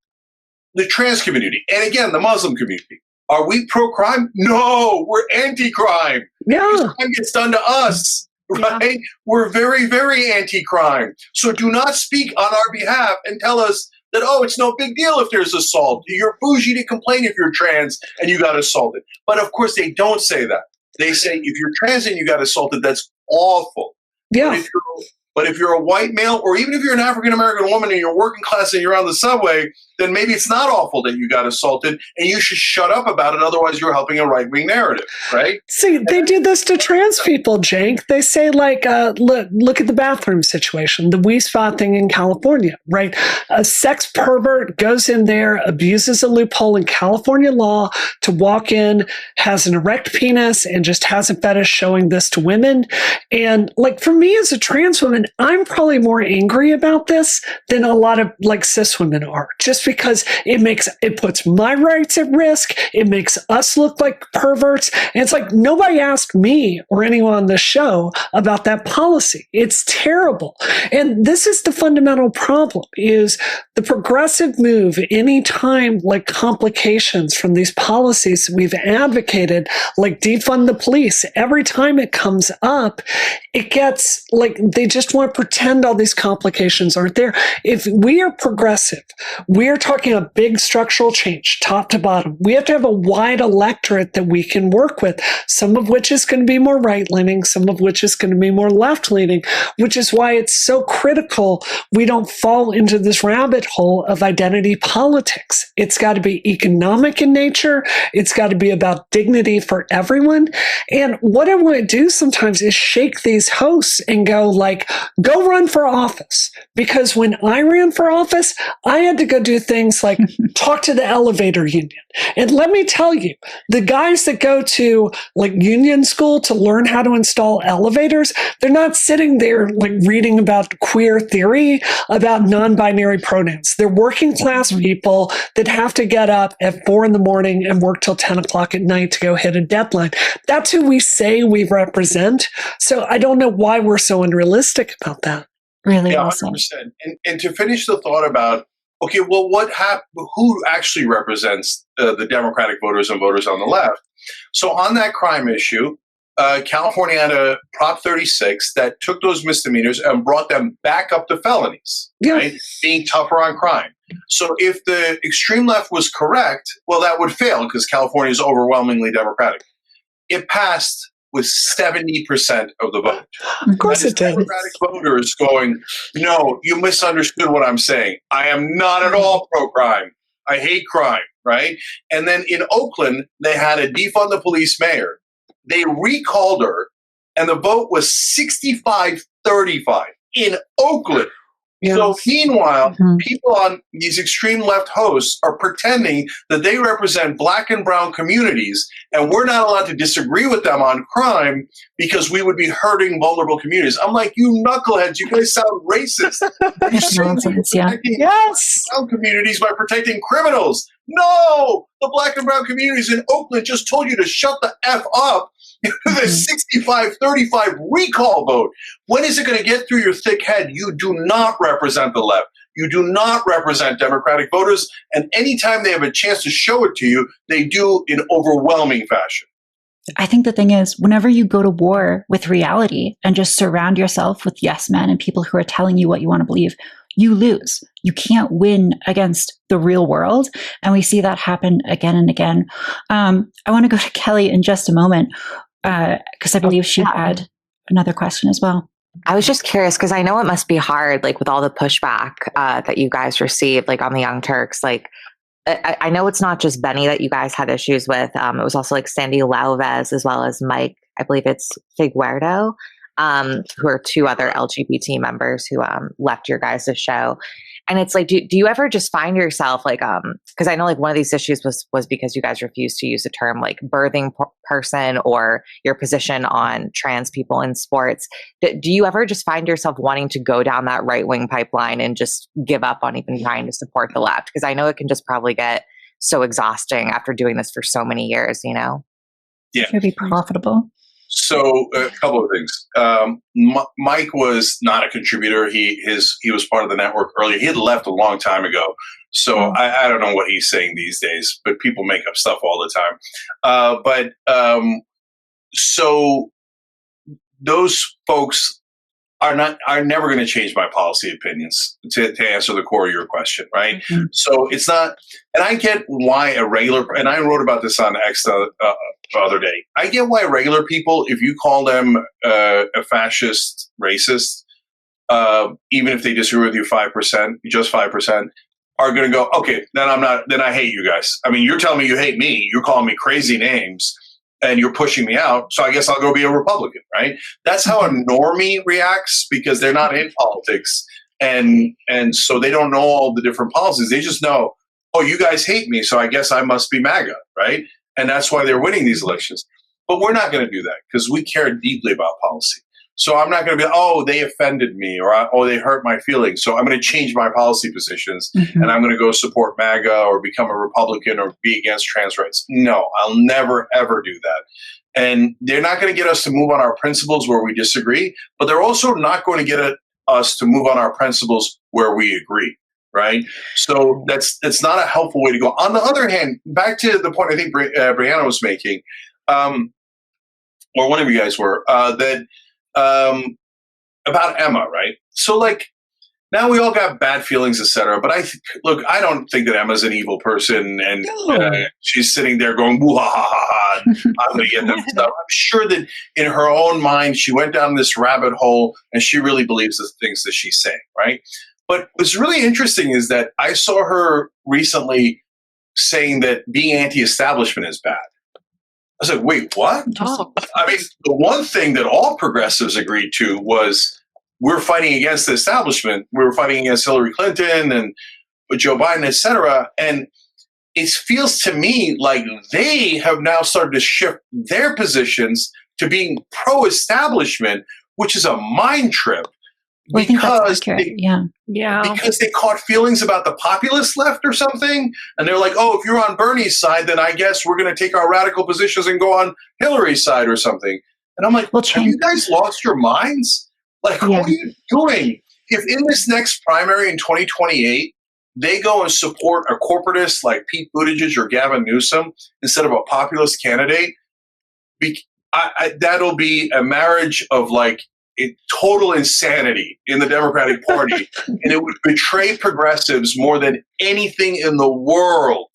the trans community, and again, the Muslim community, are we pro-crime? No, we're anti-crime. Yeah. Crime gets done to us, right? Yeah. We're very, very anti-crime. So do not speak on our behalf and tell us that, it's no big deal if there's assault. You're bougie to complain if you're trans and you got assaulted. But of course, they don't say that. They say if you're trans and you got assaulted, that's awful. Yeah. But if you're a white male, or even if you're an African-American woman and you're working class and you're on the subway, then maybe it's not awful that you got assaulted, and you should shut up about it. Otherwise, you're helping a right-wing narrative, right? See, they do this to trans people, Cenk. They say, like, look at the bathroom situation, the we spot thing in California, right? A sex pervert goes in there, abuses a loophole in California law to walk in, has an erect penis, and just has a fetish showing this to women. And, like, for me as a trans woman, I'm probably more angry about this than a lot of, like, cis women are, just because it puts my rights at risk. It makes us look like perverts. And it's like, nobody asked me or anyone on the show about that policy. It's terrible. And this is the fundamental problem, is the progressive move. Anytime, like, complications from these policies we've advocated, like defund the police, every time it comes up, it gets like, they just want to pretend all these complications aren't there. If we are progressive, we are talking a big structural change, top to bottom. We have to have a wide electorate that we can work with, some of which is going to be more right-leaning, some of which is going to be more left-leaning, which is why it's so critical we don't fall into this rabbit hole of identity politics. It's got to be economic in nature. It's got to be about dignity for everyone. And what I want to do sometimes is shake these hosts and go, like, go run for office. Because when I ran for office, I had to go do things like talk to the elevator union. And let me tell you, the guys that go to, like, union school to learn how to install elevators, they're not sitting there, like, reading about queer theory, about non-binary pronouns. They're working class people that have to get up at 4 a.m. and work till 10 o'clock at night to go hit a deadline. That's who we say we represent. So I don't know why we're so unrealistic about that. Really, yeah, awesome. 100%. And to finish the thought about, okay, well, who actually represents the Democratic voters and voters on the left? So on that crime issue, California had a Prop 36 that took those misdemeanors and brought them back up to felonies, right? Being tougher on crime. So if the extreme left was correct, well, that would fail because California is overwhelmingly Democratic. It passed with 70% of the vote. Of course it did. Democratic voters going, no, you misunderstood what I'm saying. I am not at all pro-crime. I hate crime, right? And then in Oakland, they had a defund the police mayor. They recalled her, and the vote was 65-35 in Oakland. Yes. So meanwhile, people on these extreme left hosts are pretending that they represent black and brown communities, and we're not allowed to disagree with them on crime because we would be hurting vulnerable communities. I'm like, you knuckleheads, you guys sound racist. You're saying brown communities by protecting criminals. No, the black and brown communities in Oakland just told you to shut the F up. The 65-35 recall vote. When is it going to get through your thick head? You do not represent the left. You do not represent Democratic voters. And anytime they have a chance to show it to you, they do in overwhelming fashion. I think the thing is, whenever you go to war with reality and just surround yourself with yes men and people who are telling you what you want to believe, you lose. You can't win against the real world. And we see that happen again and again. I want to go to Kelly in just a moment, because I believe she had another question as well. I was just curious, because I know it must be hard, like with all the pushback that you guys received, like on the Young Turks. Like, I know it's not just Benny that you guys had issues with. It was also like Sandy Lauves, as well as Mike, I believe it's Figueredo, who are two other LGBT members who left your guys' show. And it's like, do you ever just find yourself like, because I know like one of these issues was because you guys refused to use the term like birthing person or your position on trans people in sports. Do you ever just find yourself wanting to go down that right-wing pipeline and just give up on even trying to support the left? Because I know it can just probably get so exhausting after doing this for so many years, you know? Yeah. It could be profitable. So a couple of things. Mike was not a contributor. He was part of the network earlier. He had left a long time ago. So I don't know what he's saying these days, but people make up stuff all the time. So those folks are never going to change my policy opinions to answer the core of your question, right? Mm-hmm. So it's not, and I get why and I wrote about this on X the other day. I get why regular people, if you call them a fascist, racist, even if they disagree with you 5%, just 5%, are going to go, okay, then I hate you guys. I mean, you're telling me you hate me. You're calling me crazy names and you're pushing me out. So I guess I'll go be a Republican, right? That's how a normie reacts because they're not in politics. And so they don't know all the different policies. They just know, oh, you guys hate me. So I guess I must be MAGA, right? And that's why they're winning these elections. But we're not going to do that because we care deeply about policy. So I'm not going to be, oh, they offended me or, oh, they hurt my feelings. So I'm going to change my policy positions and I'm going to go support MAGA or become a Republican or be against trans rights. No, I'll never, ever do that. And they're not going to get us to move on our principles where we disagree, but they're also not going to get us to move on our principles where we agree, right? So that's not a helpful way to go. On the other hand, back to the point I think Brianna was making, or one of you guys were, about Emma, right? So like now we all got bad feelings, etc. But I don't think that Emma's an evil person, and she's sitting there going, "Woo ha ha ha!" I'm going to get them stuff. I'm sure that in her own mind, she went down this rabbit hole, and she really believes the things that she's saying, right? But what's really interesting is that I saw her recently saying that being anti-establishment is bad. I was like, wait, what? Oh. I mean, the one thing that all progressives agreed to was we're fighting against the establishment. We were fighting against Hillary Clinton and Joe Biden, et cetera. And it feels to me like they have now started to shift their positions to being pro-establishment, which is a mind trip. Well, I think that's Because accurate. because they caught feelings about the populist left or something. And they're like, oh, if you're on Bernie's side, then I guess we're going to take our radical positions and go on Hillary's side or something. And I'm like, well, have you guys lost your minds? Like, what are you doing? If in this next primary in 2028, they go and support a corporatist like Pete Buttigieg or Gavin Newsom instead of a populist candidate, that'll be a marriage of like, total insanity in the Democratic Party, and it would betray progressives more than anything in the world.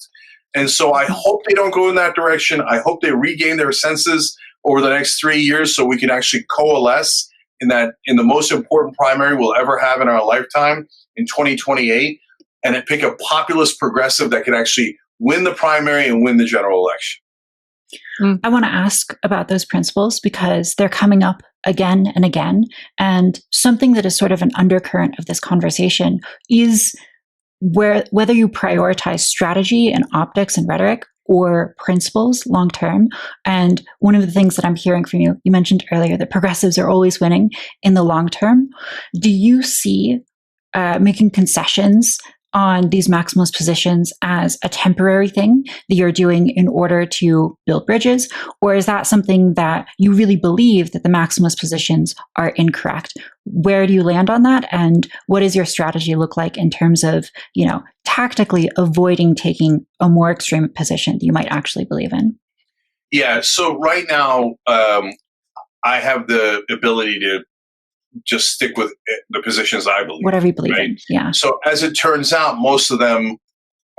And so I hope they don't go in that direction. I hope they regain their senses over the next 3 years so we can actually coalesce in the most important primary we'll ever have in our lifetime in 2028, and then pick a populist progressive that can actually win the primary and win the general election. I want to ask about those principles because they're coming up again and again. And something that is sort of an undercurrent of this conversation is whether you prioritize strategy and optics and rhetoric or principles long term. And one of the things that I'm hearing from you, you mentioned earlier that progressives are always winning in the long term. Do you see making concessions on these maximalist positions as a temporary thing that you're doing in order to build bridges? Or is that something that you really believe that the maximalist positions are incorrect? Where do you land on that? And what does your strategy look like in terms of, tactically avoiding taking a more extreme position that you might actually believe in? Yeah. So right now, I have the ability to just stick with the positions I believe. Whatever you believe in, yeah. So as it turns out, most of them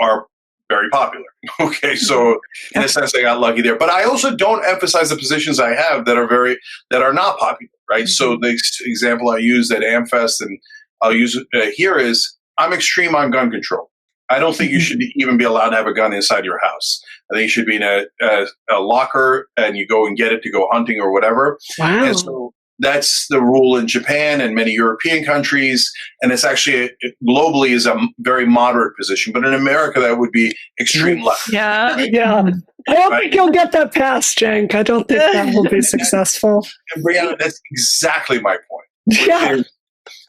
are very popular. Okay, so in a sense, I got lucky there. But I also don't emphasize the positions I have that are not popular, right? Mm-hmm. So the example I use at AmFest, and I'll use it here, is I'm extreme on gun control. I don't think you should even be allowed to have a gun inside your house. I think you should be in a locker and you go and get it to go hunting or whatever. Wow. And so that's the rule in Japan and many European countries, and it's actually globally is a very moderate position. But in America, that would be extreme left. Yeah. I don't think you'll get that passed, Cenk. I don't think that will be successful. And Brianna, that's exactly my point. Yeah.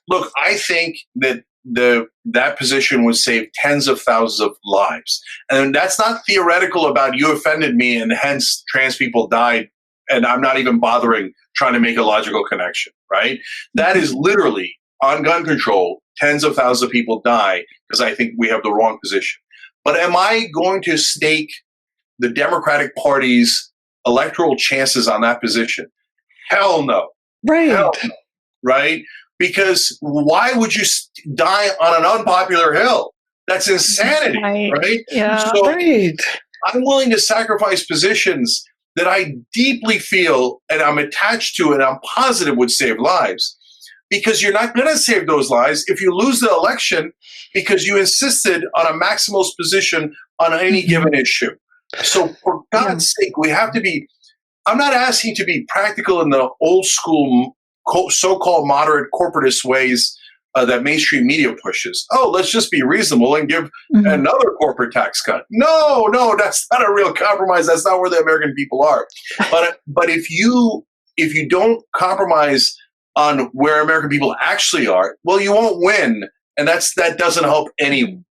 Look, I think that that position would save tens of thousands of lives, and that's not theoretical about you offended me and hence trans people died, and I'm not even bothering trying to make a logical connection, right? That is literally on gun control. Tens of thousands of people die because I think we have the wrong position. But am I going to stake the Democratic Party's electoral chances on that position? Hell no. Right. Hell no. Right? Because why would you die on an unpopular hill? That's insanity, right? Yeah. So right. I'm willing to sacrifice positions that I deeply feel and I'm attached to and I'm positive would save lives. because you're not going to save those lives if you lose the election because you insisted on a maximalist position on any given issue. So for God's sake, we have to be, I'm not asking to be practical in the old school so-called moderate corporatist ways that mainstream media pushes. Oh, let's just be reasonable and give another corporate tax cut. No, that's not a real compromise. That's not where the American people are. But if you don't compromise on where American people actually are, well, you won't win, and that doesn't help anyone.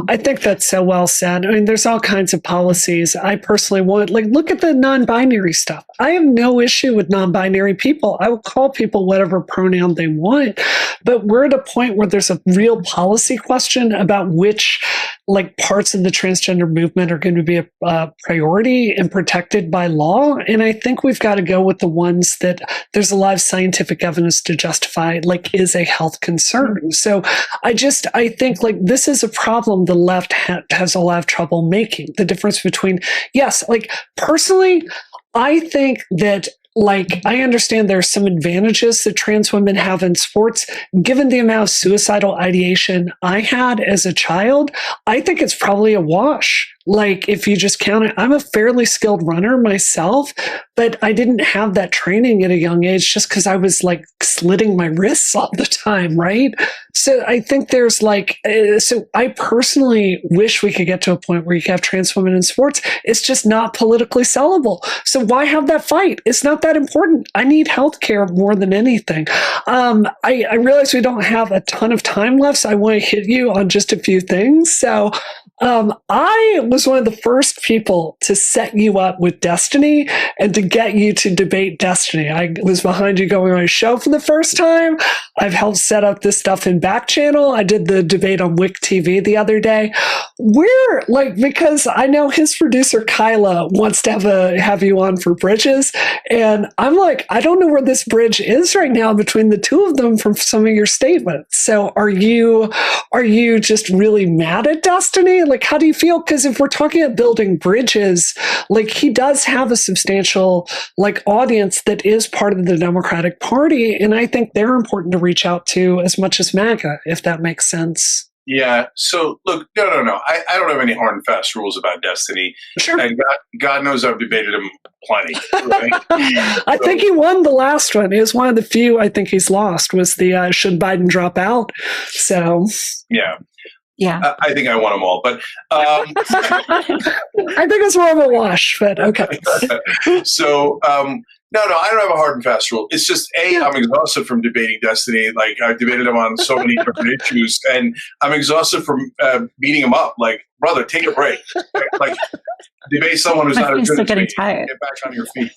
I think that's so well said. I mean, there's all kinds of policies. I personally want, look at the non-binary stuff. I have no issue with non-binary people. I will call people whatever pronoun they want. But we're at a point where there's a real policy question about which parts of the transgender movement are going to be a priority and protected by law. And I think we've got to go with the ones that there's a lot of scientific evidence to justify, is a health concern. So I think this is a problem the left has a lot of trouble making. The difference between, personally, I think that I understand there are some advantages that trans women have in sports. Given the amount of suicidal ideation I had as a child, I think it's probably a wash. If you just count it, I'm a fairly skilled runner myself, but I didn't have that training at a young age just because I was slitting my wrists all the time, right? So I think there's so I personally wish we could get to a point where you can have trans women in sports. It's just not politically sellable. So why have that fight? It's not that important. I need healthcare more than anything. I realize we don't have a ton of time left, so I want to hit you on just a few things. So I was one of the first people to set you up with Destiny and to get you to debate Destiny. I was behind you going on a show for the first time. I've helped set up this stuff in Back Channel. I did the debate on Wick TV the other day. We're because I know his producer Kyla wants to have you on for Bridges, and I'm I don't know where this bridge is right now between the two of them from some of your statements. So are you just really mad at Destiny? How do you feel? Because if we're talking about building bridges, he does have a substantial audience that is part of the Democratic Party, and I think they're important to reach out to as much as MAGA, if that makes sense. Yeah. So look, no. I don't have any hard and fast rules about Destiny. Sure. And God knows I've debated him plenty. Right? I think he won the last one. It was one of the few I think he's lost was the should Biden drop out. So yeah. Yeah, I think I won them all, but I think it's more of a wash. But okay. So no, I don't have a hard and fast rule. It's just I'm exhausted from debating Destiny. I've debated him on so many different issues, and I'm exhausted from beating him up. Brother, take a break. Debate someone who's not as good as me. Tired. Get back on your feet.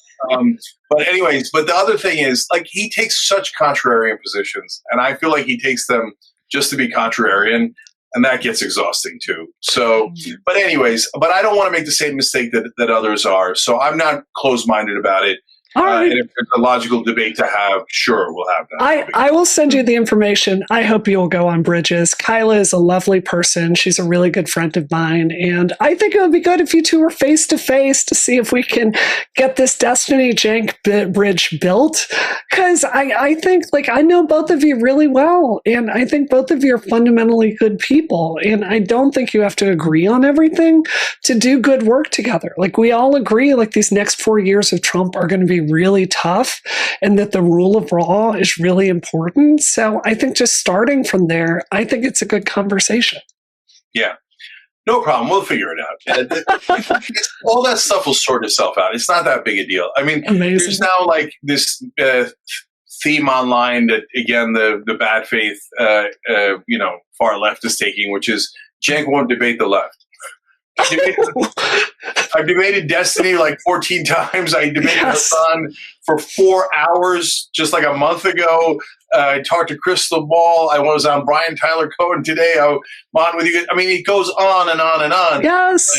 But the other thing is, he takes such contrarian positions, and I feel like he takes them just to be contrarian. And that gets exhausting too. So, but I don't want to make the same mistake that others are. So I'm not closed-minded about it. All right. And if there's a logical debate to have, sure, we'll have that. I will send you the information. I hope you'll go on Bridges. Kyla is a lovely person. She's a really good friend of mine. And I think it would be good if you two were face to face to see if we can get this Destiny Cenk bridge built. Because I think, I know both of you really well. And I think both of you are fundamentally good people. And I don't think you have to agree on everything to do good work together. We all agree, these next 4 years of Trump are going to be really tough and that the rule of law is really important. So I think just starting from there, I think it's a good conversation. Yeah. No problem. We'll figure it out. All that stuff will sort itself out. It's not that big a deal. I mean, Amazing. There's now this theme online that, again, the bad faith, far left is taking, which is Cenk won't debate the left. I've debated Destiny 14 times. I debated Hassan for 4 hours just a month ago. I talked to Crystal Ball. I was on Brian Tyler Cohen today. I'm on with you. I mean, it goes on and on and on. Yes.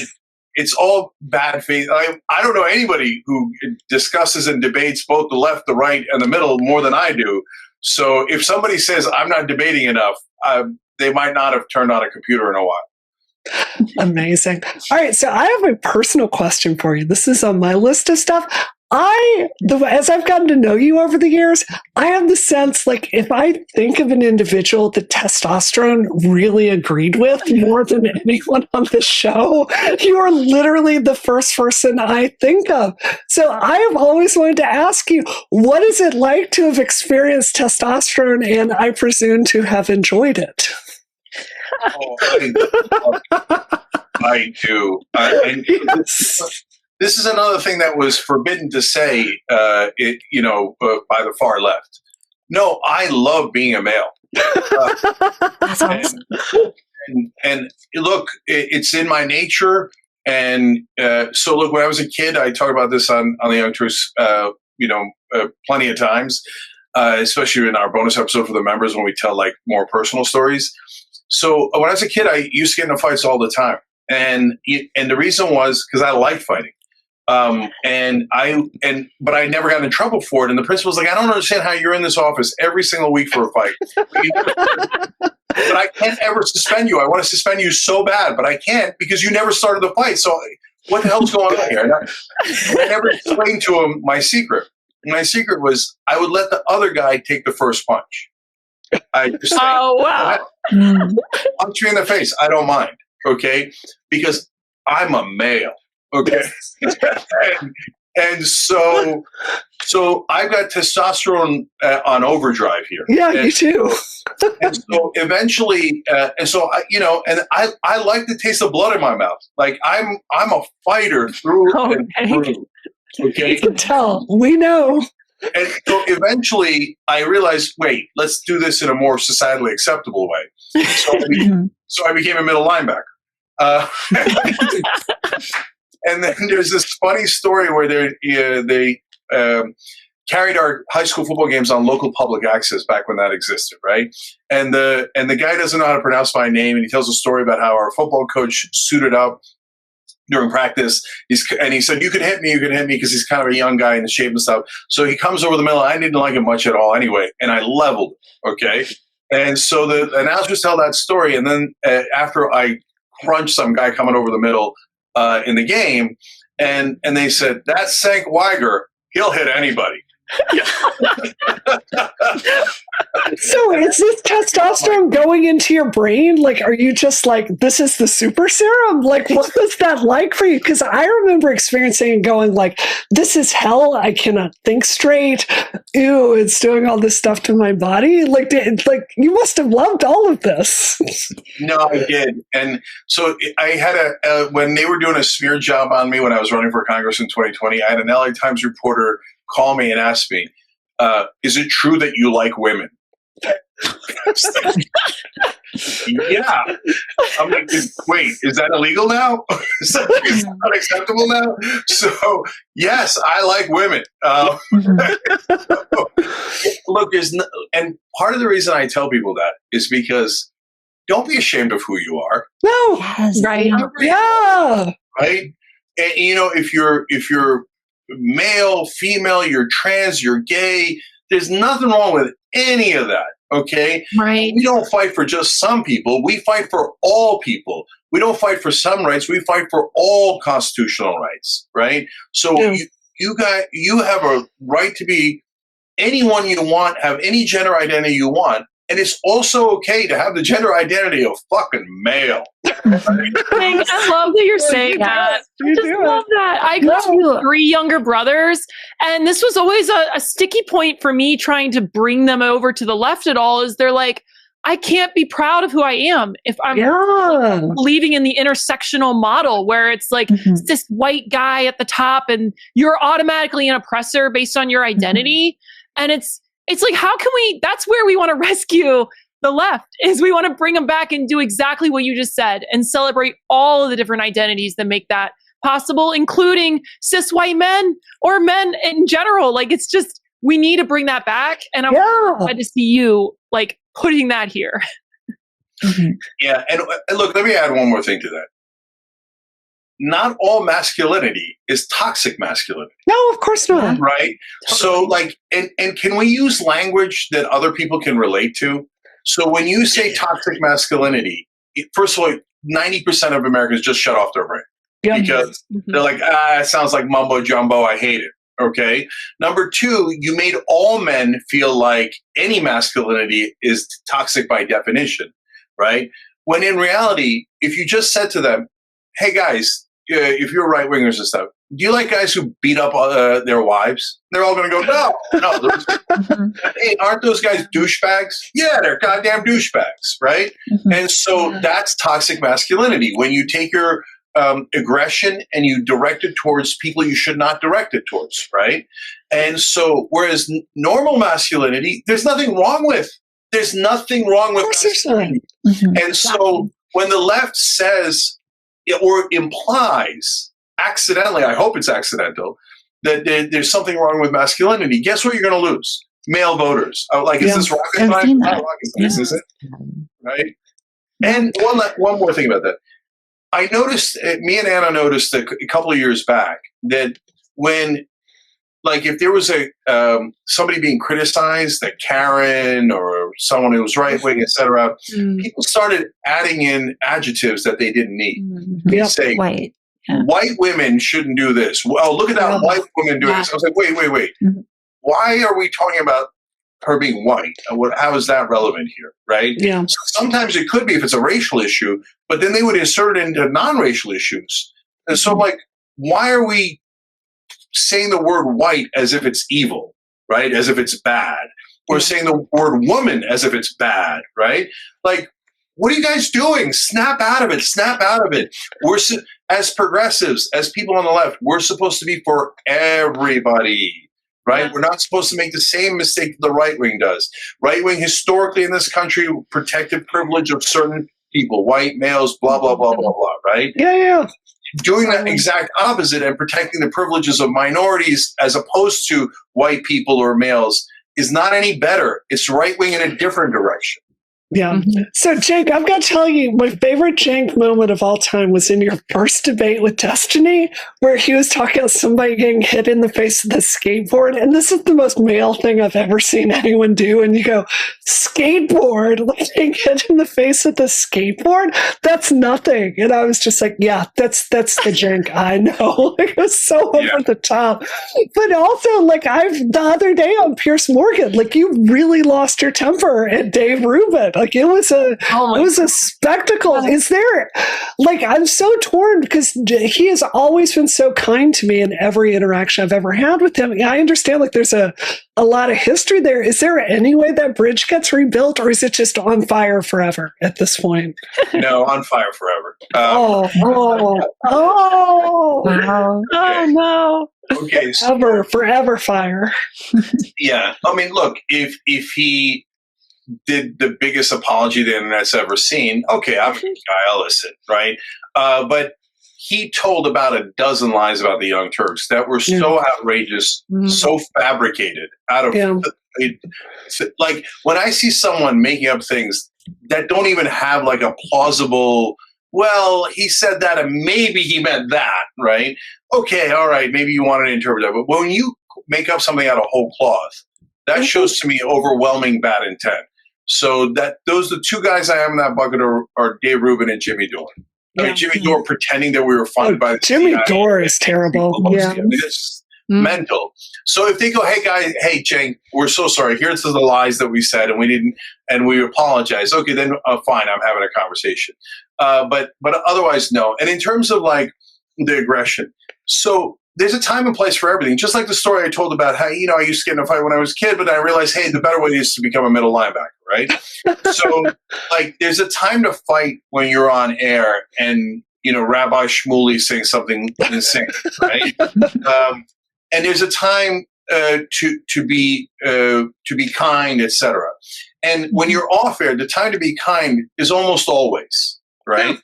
It's all bad faith. I don't know anybody who discusses and debates both the left, the right, and the middle more than I do. So if somebody says I'm not debating enough, they might not have turned on a computer in a while. Amazing. All right. So I have a personal question for you. This is on my list of stuff. as I've gotten to know you over the years, I have the sense, like, if I think of an individual that testosterone really agreed with more than anyone on the show, you are literally the first person I think of. So I have always wanted to ask you, what is it like to have experienced testosterone, and I presume to have enjoyed it? I do. This is another thing that was forbidden to say, by the far left. No, I love being a male. That's awesome. And look, it's in my nature. And so, look, when I was a kid, I talk about this on the Young Turks, plenty of times, especially in our bonus episode for the members when we tell like more personal stories. So when I was a kid, I used to get into fights all the time. And the reason was because I liked fighting. But I never got in trouble for it. And the principal was like, I don't understand how you're in this office every single week for a fight. But I can't ever suspend you. I want to suspend you so bad, but I can't because you never started the fight. So what the hell's going on here? I never explained to him my secret. My secret was I would let the other guy take the first punch. I just say, wow. Punch me in the face. I don't mind. Okay. Because I'm a male. Okay. and so I've got testosterone on overdrive here. Yeah, you too. And so eventually, I like the taste of blood in my mouth. Like I'm a fighter through and through. Okay. You can tell. We know. And so eventually I realized, wait, let's do this in a more societally acceptable way. So I became a middle linebacker. And then there's this funny story where they carried our high school football games on local public access back when that existed, right? And the guy doesn't know how to pronounce my name, and he tells a story about how our football coach suited up during practice. He said, you can hit me because he's kind of a young guy in the shape and stuff. So he comes over the middle. I didn't like him much at all anyway, and I leveled, okay? And so the announcers tell that story, and then after I crunched some guy coming over the middle in the game, and they said, that's Cenk Uygur. He'll hit anybody. So is this testosterone going into your brain? Like, are you just like, this is the super serum? Like, what was that like for you? Because I remember experiencing and going like, this is hell. I cannot think straight. Ew, it's doing all this stuff to my body. Like you must have loved all of this. No, I did. And so I had when they were doing a smear job on me when I was running for Congress in 2020, I had an LA Times reporter call me and ask me, is it true that you like women? Yeah. I'm like, wait, is that illegal now? Is that not acceptable now? So, yes, I like women. Look, and part of the reason I tell people that is because don't be ashamed of who you are. No. Yes, right. Yeah. Right? And, if you're male, female, you're trans, you're gay, there's nothing wrong with any of that. Okay. Right. We don't fight for just some people. We fight for all people. We don't fight for some rights. We fight for all constitutional rights. Right. So you have a right to be anyone you want, have any gender identity you want. And it's also okay to have the gender identity of fucking male. Right? I love that you're saying that. I just love that. I got 3 younger brothers, and this was always a sticky point for me trying to bring them over to the left at all, is they're like, I can't be proud of who I am if I'm believing in the intersectional model where it's like this white guy at the top and you're automatically an oppressor based on your identity. And it's like, how can we, that's where we want to rescue the left, is we want to bring them back and do exactly what you just said and celebrate all of the different identities that make that possible, including cis white men or men in general. Like, it's just, we need to bring that back. And I'm glad to see you like putting that here. Yeah. And look, let me add one more thing to that. Not all masculinity is toxic masculinity. No, of course not. Right? Totally. So like, and can we use language that other people can relate to? So when you say toxic masculinity, first of all, 90% of Americans just shut off their brain because they're like, it sounds like mumbo jumbo. I hate it. Okay. Number two, you made all men feel like any masculinity is toxic by definition, right? When in reality, if you just said to them, hey guys, if you're right wingers and stuff, do you like guys who beat up their wives? They're all going to go, no. Hey, aren't those guys douchebags? Yeah, they're goddamn douchebags, right? And so that's toxic masculinity. When you take your aggression and you direct it towards people you should not direct it towards, right? And so, whereas normal masculinity, there's nothing wrong with. There's nothing wrong with masculinity. And so, when the left says or implies accidentally, I hope it's accidental, that there's something wrong with masculinity, guess what you're going to lose? Male voters. Is this rocket science? Not rocket science, is it? Right? And one more thing about that. I noticed, me and Anna noticed a couple of years back that when, like, if there was somebody being criticized, a Karen or someone who was right wing, etc., people started adding in adjectives that they didn't need. Saying, white women shouldn't do this. Well, look at that white woman doing this. I was like, wait. Why are we talking about her being white? How is that relevant here, right? Yeah. So sometimes it could be if it's a racial issue, but then they would insert it into non-racial issues. And so, like, why are we saying the word white as if it's evil, right? As if it's bad. Or saying the word woman as if it's bad, right? Like, what are you guys doing? Snap out of it. Snap out of it. As progressives, as people on the left, we're supposed to be for everybody. Right? Yeah. We're not supposed to make the same mistake that the right wing does. Right wing historically in this country protected privilege of certain people, white males, blah, blah, blah, blah, blah, right? Yeah. Doing that exact opposite and protecting the privileges of minorities as opposed to white people or males is not any better. It's right wing in a different direction. Yeah. So, Cenk, I've got to tell you, my favorite Cenk moment of all time was in your first debate with Destiny, where he was talking about somebody getting hit in the face with a skateboard. And this is the most male thing I've ever seen anyone do. And you go, skateboard, like getting hit in the face with a skateboard? That's nothing. And I was just like, yeah, that's the Cenk I know. It was so over the top. But also, like, the other day on Piers Morgan, like, you really lost your temper at Dave Rubin. Like, it was a spectacle. Is there, like, I'm so torn because he has always been so kind to me in every interaction I've ever had with him. I understand, like, there's a lot of history there. Is there any way that bridge gets rebuilt, or is it just on fire forever at this point? No, on fire forever. No. Okay. Forever fire. Yeah. I mean, look, if he did the biggest apology the internet's ever seen, okay, I'm a guy, I'll listen, right? But he told about a dozen lies about the Young Turks that were so outrageous, so fabricated, out of like, when I see someone making up things that don't even have like a plausible, well, he said that and maybe he meant that, right? Okay, all right, maybe you wanted to interpret that. But when you make up something out of whole cloth, that shows to me overwhelming bad intent. So those are the two guys I have in that bucket are Dave Rubin and Jimmy Dore. I mean, Jimmy Dore pretending that we were funded by the Jimmy Dore is terrible. I mean, it's mental. So if they go, hey guys, hey Cenk, we're so sorry. Here's the lies that we said and we didn't, and we apologize. Okay, then fine, I'm having a conversation. But otherwise, no. And in terms of like the aggression, so there's a time and place for everything. Just like the story I told about how, I used to get in a fight when I was a kid, but I realized, hey, the better way is to become a middle linebacker, right? So, like, there's a time to fight when you're on air and, Rabbi Shmuley saying something insane, right? And there's a time to be kind, etc. And when you're off air, the time to be kind is almost always, right? Yeah.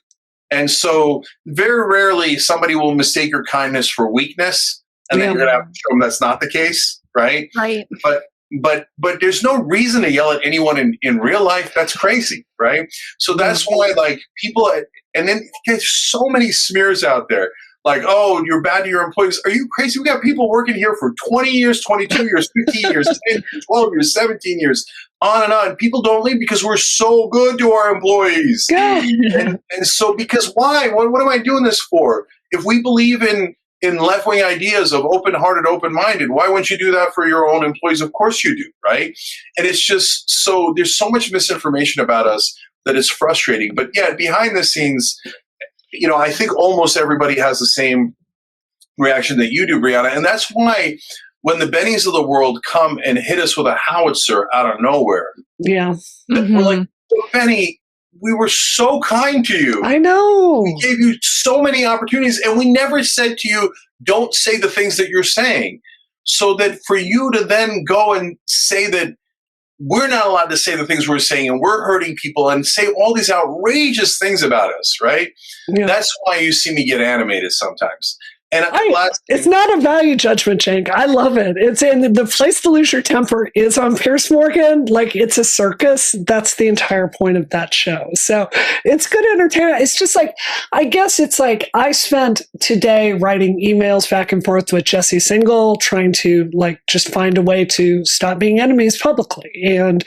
And so very rarely somebody will mistake your kindness for weakness, and then you're going to have to show them that's not the case, right? Right. But there's no reason to yell at anyone in real life. That's crazy, right? So that's why, like, people, and then there's so many smears out there. Like, oh, you're bad to your employees. Are you crazy? We got people working here for 20 years, 22 years, 15 years, 10 years, 12 years, 17 years, on and on. People don't leave because we're so good to our employees. And so, because why? What am I doing this for? If we believe in in left-wing ideas of open-hearted, open-minded. Why wouldn't you do that for your own employees? Of course you do, right? And it's just so there's so much misinformation about us that is frustrating. But yeah, behind the scenes, I think almost everybody has the same reaction that you do, Brianna. And that's why when the Bennies of the world come and hit us with a howitzer out of nowhere, yeah, we're like, Benny, we were so kind to you. I know. We gave you so many opportunities, and we never said to you, don't say the things that you're saying. So that for you to then go and say that we're not allowed to say the things we're saying and we're hurting people and say all these outrageous things about us, right? Yeah. That's why you see me get animated sometimes. And it's not a value judgment, Cenk. I love it. It's in the place to lose your temper is on Piers Morgan. Like, it's a circus. That's the entire point of that show. So it's good entertainment. It's just like, I guess it's like I spent today writing emails back and forth with Jesse Singal, trying to just find a way to stop being enemies publicly. And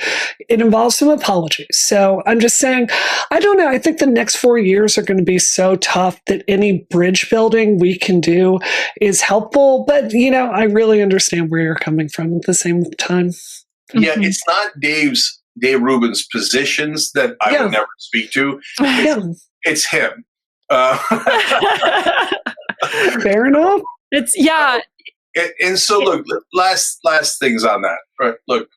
it involves some apologies. So I'm just saying, I don't know. I think the next 4 years are going to be so tough that any bridge building we can do is helpful, but I really understand where you're coming from at the same time. Yeah, it's not Dave Rubin's positions that I would never speak to. It's him. Fair enough. It's And so look, last things on that. Right? Look,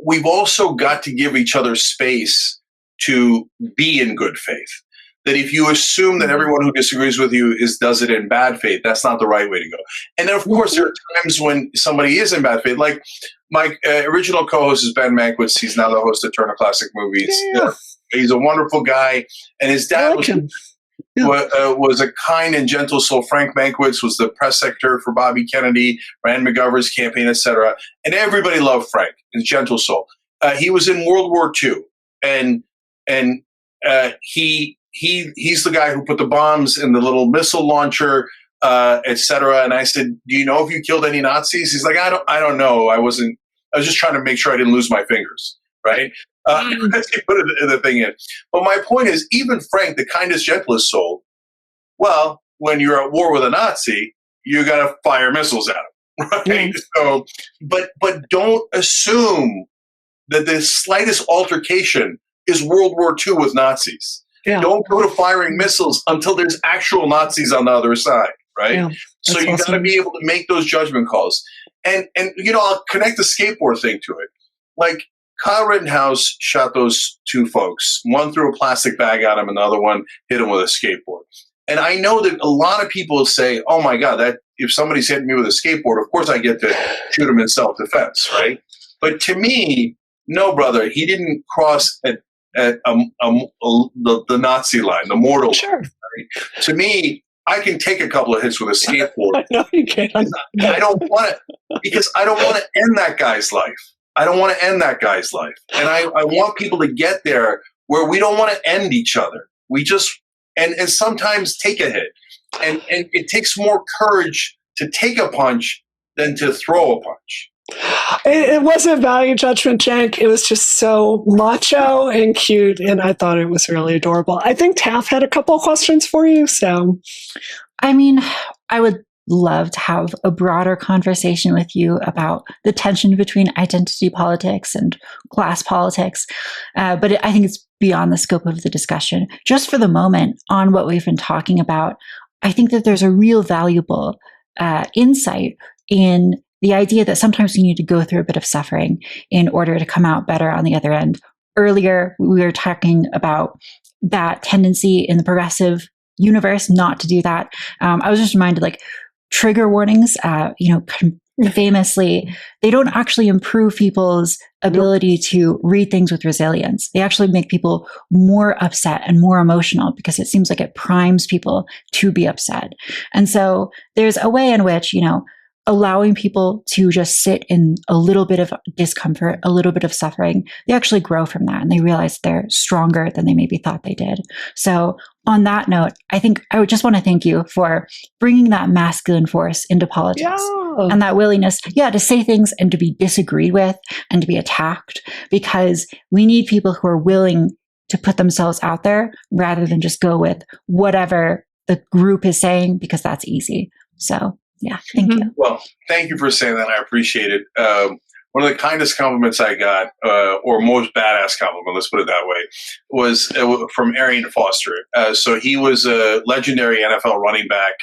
we've also got to give each other space to be in good faith. That if you assume that everyone who disagrees with you does it in bad faith, that's not the right way to go. And then, of course, there are times when somebody is in bad faith. Like my original co-host is Ben Mankiewicz. He's now the host of Turner Classic Movies. Yeah. He's a wonderful guy. And his dad was a kind and gentle soul. Frank Mankiewicz was the press secretary for Bobby Kennedy, ran McGovern's campaign, etc. And everybody loved Frank, his gentle soul. He was in World War II. And he's the guy who put the bombs in the little missile launcher, etc. And I said, "Do you know if you killed any Nazis?" He's like, "I don't know. I was just trying to make sure I didn't lose my fingers." Right? He put the thing in. But my point is, even Frank, the kindest, gentlest soul, well, when you're at war with a Nazi, you got to fire missiles at him, right? So, but don't assume that the slightest altercation is World War II with Nazis. Yeah. Don't go to firing missiles until there's actual Nazis on the other side, right? Yeah, so you got to be able to make those judgment calls. And I'll connect the skateboard thing to it. Like Kyle Rittenhouse shot those two folks. One threw a plastic bag at him and the other one hit him with a skateboard. And I know that a lot of people say, oh my God, that if somebody's hitting me with a skateboard, of course I get to shoot him in self-defense, right? But to me, no, brother, he didn't cross the Nazi line, the mortal line. Right? To me, I can take a couple of hits with a skateboard. No, you can't. I don't want it because I don't want to end that guy's life. I don't want to end that guy's life. And I want people to get there where we don't want to end each other. We just, and sometimes take a hit. And it takes more courage to take a punch than to throw a punch. It wasn't value judgment, Cenk. It was just so macho and cute, and I thought it was really adorable. I think Taff had a couple of questions for you. So, I mean, I would love to have a broader conversation with you about the tension between identity politics and class politics, but I think it's beyond the scope of the discussion. Just for the moment, on what we've been talking about, I think that there's a real valuable insight in the idea that sometimes we need to go through a bit of suffering in order to come out better on the other end. Earlier, we were talking about that tendency in the progressive universe not to do that. I was just reminded, like, trigger warnings, famously, they don't actually improve people's ability to read things with resilience. They actually make people more upset and more emotional because it seems like it primes people to be upset. And so there's a way in which, allowing people to just sit in a little bit of discomfort, a little bit of suffering, they actually grow from that and they realize they're stronger than they maybe thought they did. So on that note, I think I would just want to thank you for bringing that masculine force into politics and that willingness, to say things and to be disagreed with and to be attacked, because we need people who are willing to put themselves out there rather than just go with whatever the group is saying, because that's easy. So yeah, thank you. Well, thank you for saying that. I appreciate it. One of the kindest compliments I got, or most badass compliment, let's put it that way, was from Arian Foster. So he was a legendary NFL running back,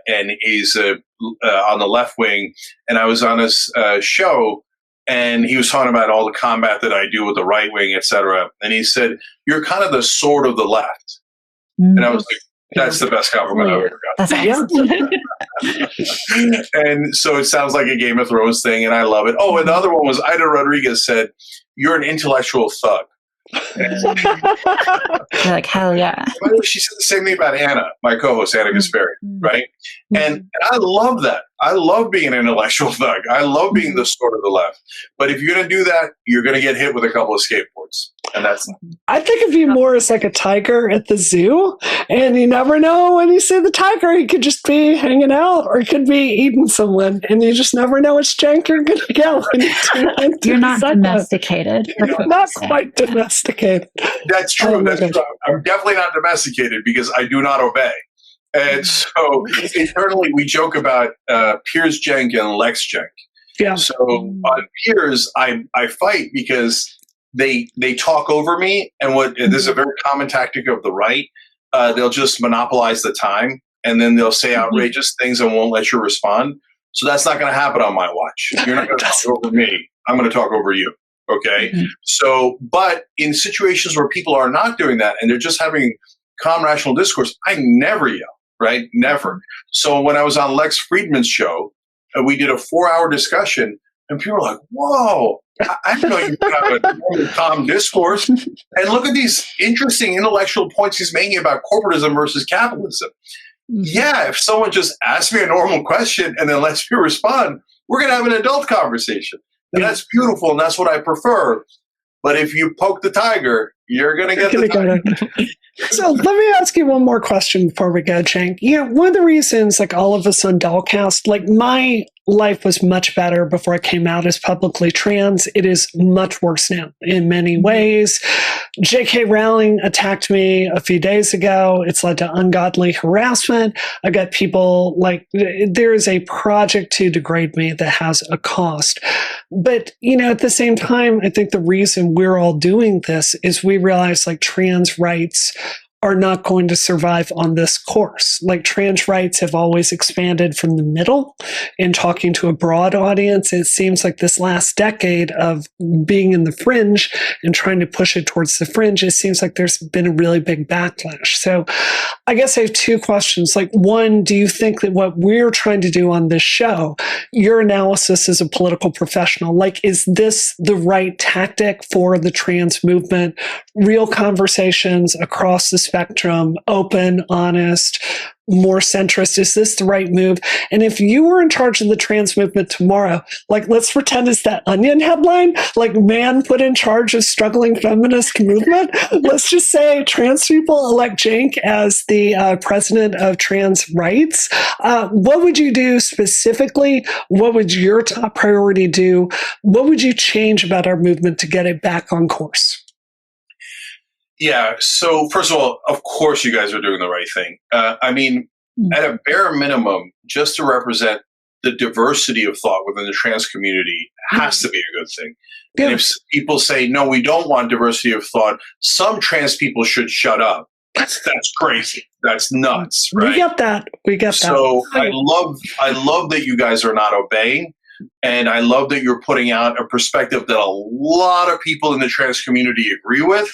and he's on the left wing. And I was on his show, and he was talking about all the combat that I do with the right wing, et cetera. And he said, "You're kind of the sword of the left." And I was like, that's the best compliment I've ever got. And so it sounds like a Game of Thrones thing, and I love it. Oh, and the other one was Ida Rodriguez said, "You're an intellectual thug." You're like, hell yeah. By the way, she said the same thing about Anna, my co-host, Anna Gaspari, right? And I love that. I love being an intellectual thug. I love being the sword of the left. But if you're going to do that, you're going to get hit with a couple of skateboards. And that's I think of you more as like a tiger at the zoo, and you never know when you see the tiger. He could just be hanging out, or he could be eating someone, and you just never know which jank you're going to get when you're not domesticated. You're not quite domesticated. That's true. That's true. I'm definitely not domesticated because I do not obey. And so internally we joke about Piers Cenk and Lex Cenk. Yeah. So on Piers, I fight because they talk over me, and this is a very common tactic of the right. They'll just monopolize the time, and then they'll say outrageous things and won't let you respond. So that's not going to happen on my watch. You're not going to talk over me. I'm going to talk over you. Okay. So, but in situations where people are not doing that and they're just having calm, rational discourse, I never yell. Right? Never. So when I was on Lex Friedman's show, we did a 4-hour discussion, and people were like, "Whoa, I didn't know you could have a normal, calm discourse." And look at these interesting intellectual points he's making about corporatism versus capitalism. Yeah, if someone just asks me a normal question and then lets me respond, we're going to have an adult conversation. And that's beautiful, and that's what I prefer. But if you poke the tiger, you're going to get the tiger. So let me ask you one more question before we go, Cenk. One of the reasons, like all of us on Dollcast, like my life was much better before I came out as publicly trans. It is much worse now in many ways. J.K. Rowling attacked me a few days ago. It's led to ungodly harassment. I got people there is a project to degrade me that has a cost. But, at the same time, I think the reason we're all doing this is we realize trans rights are not going to survive on this course. Trans rights have always expanded from the middle and talking to a broad audience. It seems like this last decade of being in the fringe and trying to push it towards the fringe, it seems like there's been a really big backlash. So I guess I have two questions. One, do you think that what we're trying to do on this show, your analysis as a political professional, is this the right tactic for the trans movement? Real conversations across the spectrum, open, honest, more centrist. Is this the right move? And if you were in charge of the trans movement tomorrow, let's pretend it's that Onion headline, man put in charge of struggling feminist movement. Let's just say trans people elect Cenk as the president of trans rights. What would you do specifically? What would your top priority do? What would you change about our movement to get it back on course? Yeah. So first of all, of course, you guys are doing the right thing. At a bare minimum, just to represent the diversity of thought within the trans community has to be a good thing. Yeah. And if people say, no, we don't want diversity of thought, some trans people should shut up. That's crazy. That's nuts. Right? We get that. So I love that you guys are not obeying. And I love that you're putting out a perspective that a lot of people in the trans community agree with.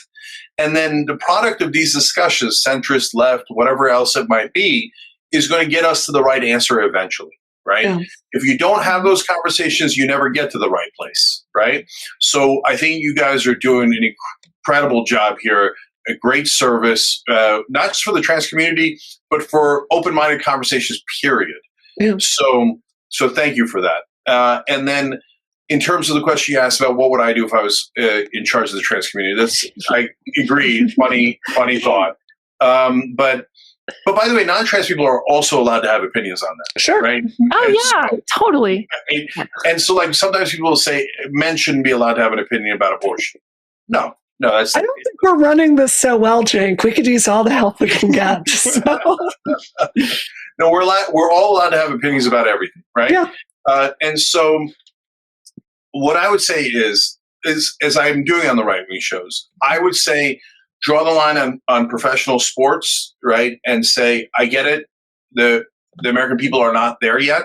And then the product of these discussions, centrist, left, whatever else it might be, is going to get us to the right answer eventually, right? Yeah. If you don't have those conversations, you never get to the right place, right? So I think you guys are doing an incredible job here, a great service, not just for the trans community, but for open-minded conversations, period. Yeah. So thank you for that. And then in terms of the question you asked about what would I do if I was in charge of the trans community, I agree. funny thought. But by the way, non-trans people are also allowed to have opinions on that. Sure. Right? Oh, yeah, totally. And so sometimes people will say men shouldn't be allowed to have an opinion about abortion. No, No, that's. I don't think we're running this so well, Cenk. We could use all the help we can get. So. No, we're all allowed to have opinions about everything, right? Yeah. And so, what I would say is as I'm doing on the right wing shows, I would say draw the line on professional sports, right? And say, I get it. The American people are not there yet.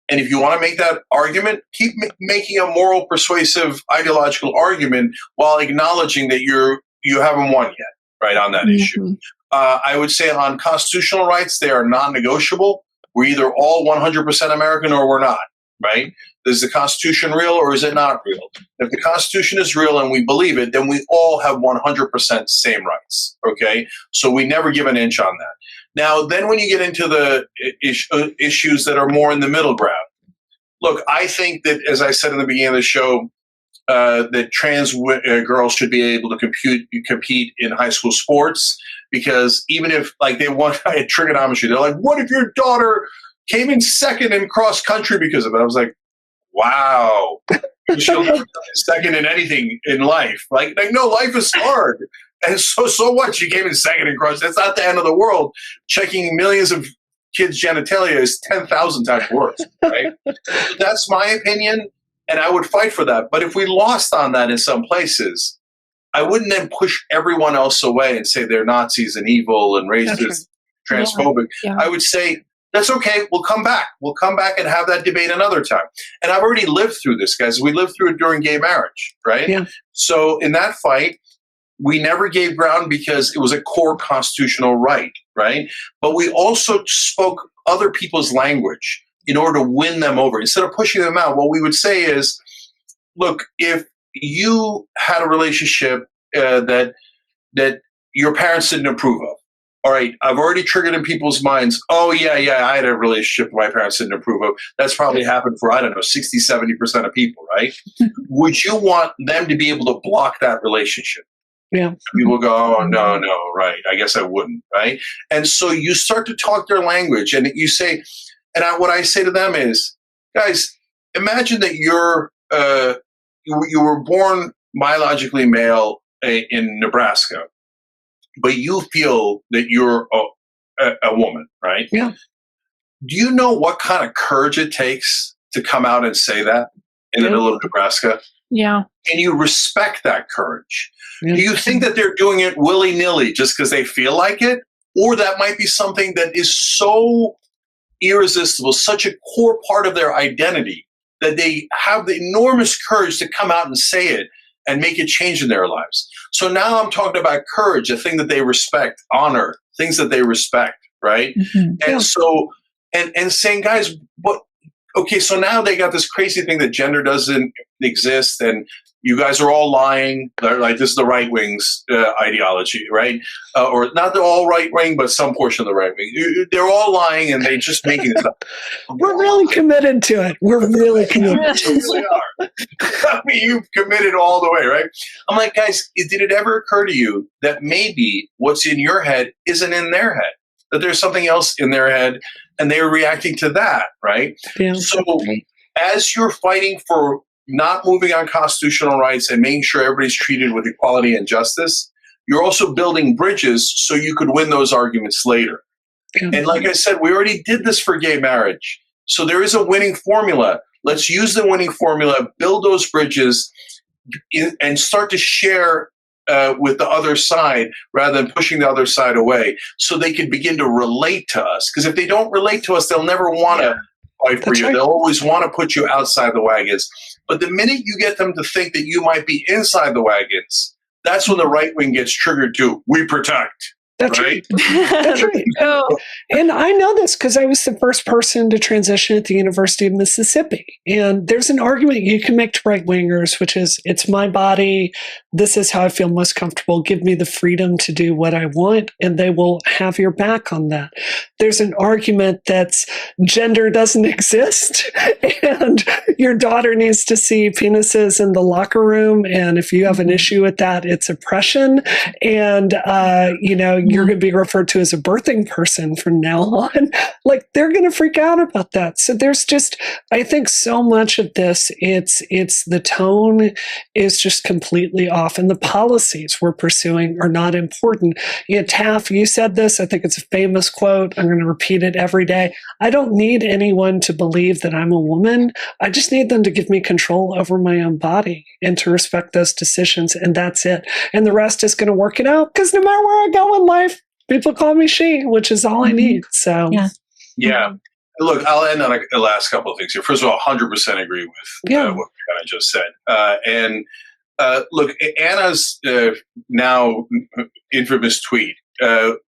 And if you want to make that argument, keep making a moral, persuasive, ideological argument while acknowledging that you haven't won yet, right, on that issue. I would say on constitutional rights, they are non-negotiable. We're either all 100% American or we're not, right? Is the Constitution real or is it not real? If the Constitution is real and we believe it, then we all have 100% same rights, okay? So we never give an inch on that. Now, then when you get into the issues that are more in the middle ground, look, I think that, as I said in the beginning of the show, that trans girls should be able to compete in high school sports, because even if, like, they want trigonometry, they're like, what if your daughter came in second in cross country because of it? I was like, wow. She'll never come in second in anything in life. Like no, life is hard. And so what? She came in second in cross. That's not the end of the world. Checking millions of kids' genitalia is 10,000 times worse, right? That's my opinion, and I would fight for that. But if we lost on that in some places, I wouldn't then push everyone else away and say they're Nazis and evil and racist, transphobic. Yeah. I would say, that's okay. We'll come back. We'll come back and have that debate another time. And I've already lived through this, guys. We lived through it during gay marriage, right? Yeah. So in that fight, we never gave ground because it was a core constitutional right, right? But we also spoke other people's language in order to win them over. Instead of pushing them out, what we would say is, look, if you had a relationship that your parents didn't approve of, all right, I've already triggered in people's minds, oh, yeah, I had a relationship my parents didn't approve of. That's probably happened for, I don't know, 60, 70% of people, right? Would you want them to be able to block that relationship? Yeah. People go, oh, no, right. I guess I wouldn't, right? And so you start to talk their language, and you say, and what I say to them is, guys, imagine that you were born biologically male in Nebraska, but you feel that you're a woman, right? Yeah. Do you know what kind of courage it takes to come out and say that in the middle of Nebraska? Yeah. And you respect that courage. Yeah. Do you think that they're doing it willy-nilly just because they feel like it? Or that might be something that is so irresistible, such a core part of their identity, that they have the enormous courage to come out and say it and make a change in their lives. So now I'm talking about courage, a thing that they respect, honor, things that they respect, right? Mm-hmm. And so, and saying, guys, but okay, so now they got this crazy thing that gender doesn't exist, and you guys are all lying. They're like, this is the right wing's ideology, right? Or not the all right wing, but some portion of the right wing. They're all lying, and they're just making it up. We're really committed to it. We're really committed. You really are. I mean, you've committed all the way, right? I'm like, guys, did it ever occur to you that maybe what's in your head isn't in their head? That there's something else in their head, and they're reacting to that, right? Yeah. So as you're fighting for not moving on constitutional rights and making sure everybody's treated with equality and justice, you're also building bridges so you could win those arguments later. Yeah. And like I said, we already did this for gay marriage. So there is a winning formula. Let's use the winning formula, build those bridges, and start to share with the other side rather than pushing the other side away, so they can begin to relate to us. Because if they don't relate to us, they'll never want to fight for you. Right. They'll always want to put you outside the wagons. But the minute you get them to think that you might be inside the wagons, that's when the right wing gets triggered too. We protect. That's right. That's right. And I know this because I was the first person to transition at the University of Mississippi. And there's an argument you can make to right-wingers, which is, it's my body. This is how I feel most comfortable. Give me the freedom to do what I want, and they will have your back on that. there's an argument that gender doesn't exist and your daughter needs to see penises in the locker room. And if you have an issue with that, it's oppression. And, you're going to be referred to as a birthing person from now on. Like, they're going to freak out about that. So there's just, I think so much of this, it's the tone is just completely off, and the policies we're pursuing are not important. Taff, you said this. I think it's a famous quote. I'm going to repeat it every day. I don't need anyone to believe that I'm a woman. I just need them to give me control over my own body and to respect those decisions, and that's it. And the rest is going to work it out, because no matter where I go in life, people call me she, which is all I need. So yeah. Look, I'll end on the last couple of things here. First of all, 100% agree with what Anna just said. Look, Anna's now infamous tweet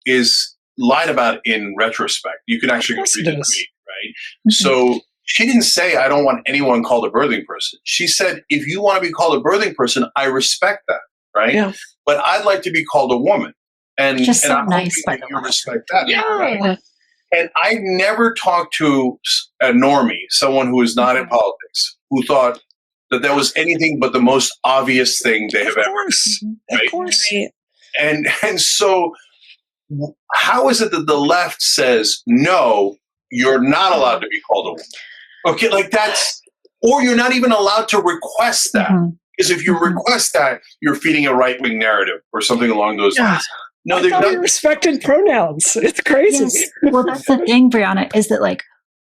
is lied about in retrospect. You can actually go read the tweet, right? So she didn't say, I don't want anyone called a birthing person. She said, if you want to be called a birthing person, I respect that, right? Yeah. But I'd like to be called a woman. And I'm nice, hoping that you respect that. Yeah. Right? And I never talked to a normie, someone who is not in politics, who thought that there was anything but the most obvious thing they have ever done. Right? Of course. And so how is it that the left says, no, you're not allowed to be called a woman? Okay, like that's, or you're not even allowed to request that. Because if you request that, you're feeding a right-wing narrative or something along those lines. No, I thought we respected pronouns. It's crazy. Yes. Well, that's the thing, Brianna, is that like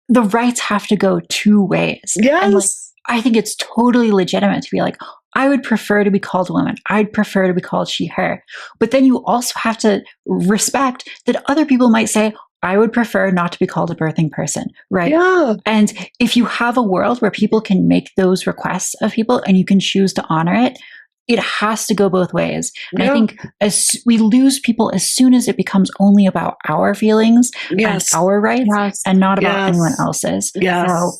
the rights have to go two ways. Yes. And like, I think it's totally legitimate to be like, I would prefer to be called a woman. I'd prefer to be called she, her. But then you also have to respect that other people might say, I would prefer not to be called a birthing person, right? Yeah. And if you have a world where people can make those requests of people and you can choose to honor it, it has to go both ways. And I think as we lose people as soon as it becomes only about our feelings and our rights and not about anyone else's. So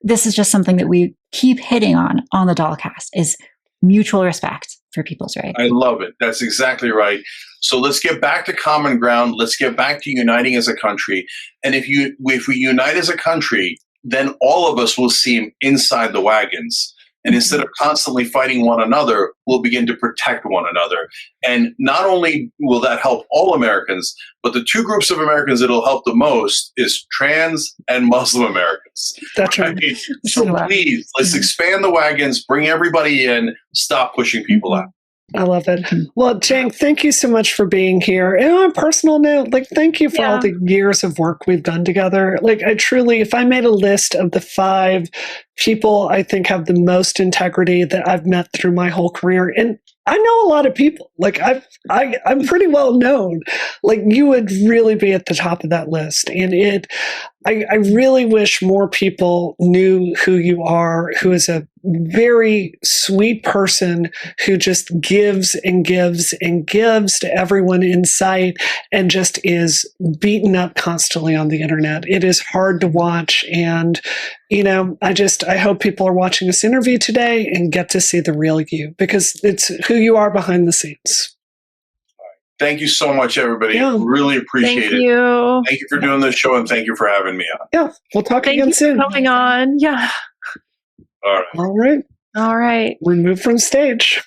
this is just something that we keep hitting on the Dollcast is mutual respect for people's rights. I love it. That's exactly right. So let's get back to common ground. Let's get back to uniting as a country. And if we unite as a country, then all of us will seem inside the wagons. And instead of constantly fighting one another, we'll begin to protect one another. And not only will that help all Americans, but the two groups of Americans it'll help the most is trans and Muslim Americans. That's right. So please, let's expand the wagons, bring everybody in, stop pushing people out. I love it. Well, Cenk, thank you so much for being here. And on a personal note, like, thank you for all the years of work we've done together. Like, I truly, if I made a list of the 5 people I think have the most integrity that I've met through my whole career, and I know a lot of people, like I'm pretty well known, like you would really be at the top of that list. And I really wish more people knew who you are, who is a very sweet person who just gives and gives and gives to everyone in sight and just is beaten up constantly on the internet. It is hard to watch. And, I hope people are watching this interview today and get to see the real you, because it's who you are behind the scenes. Thank you so much, everybody. Really appreciate it. Thank you for doing this show, and thank you for having me on. Yeah, we'll talk again soon. Thank you for coming on. Yeah. All right. All right. Remove from stage.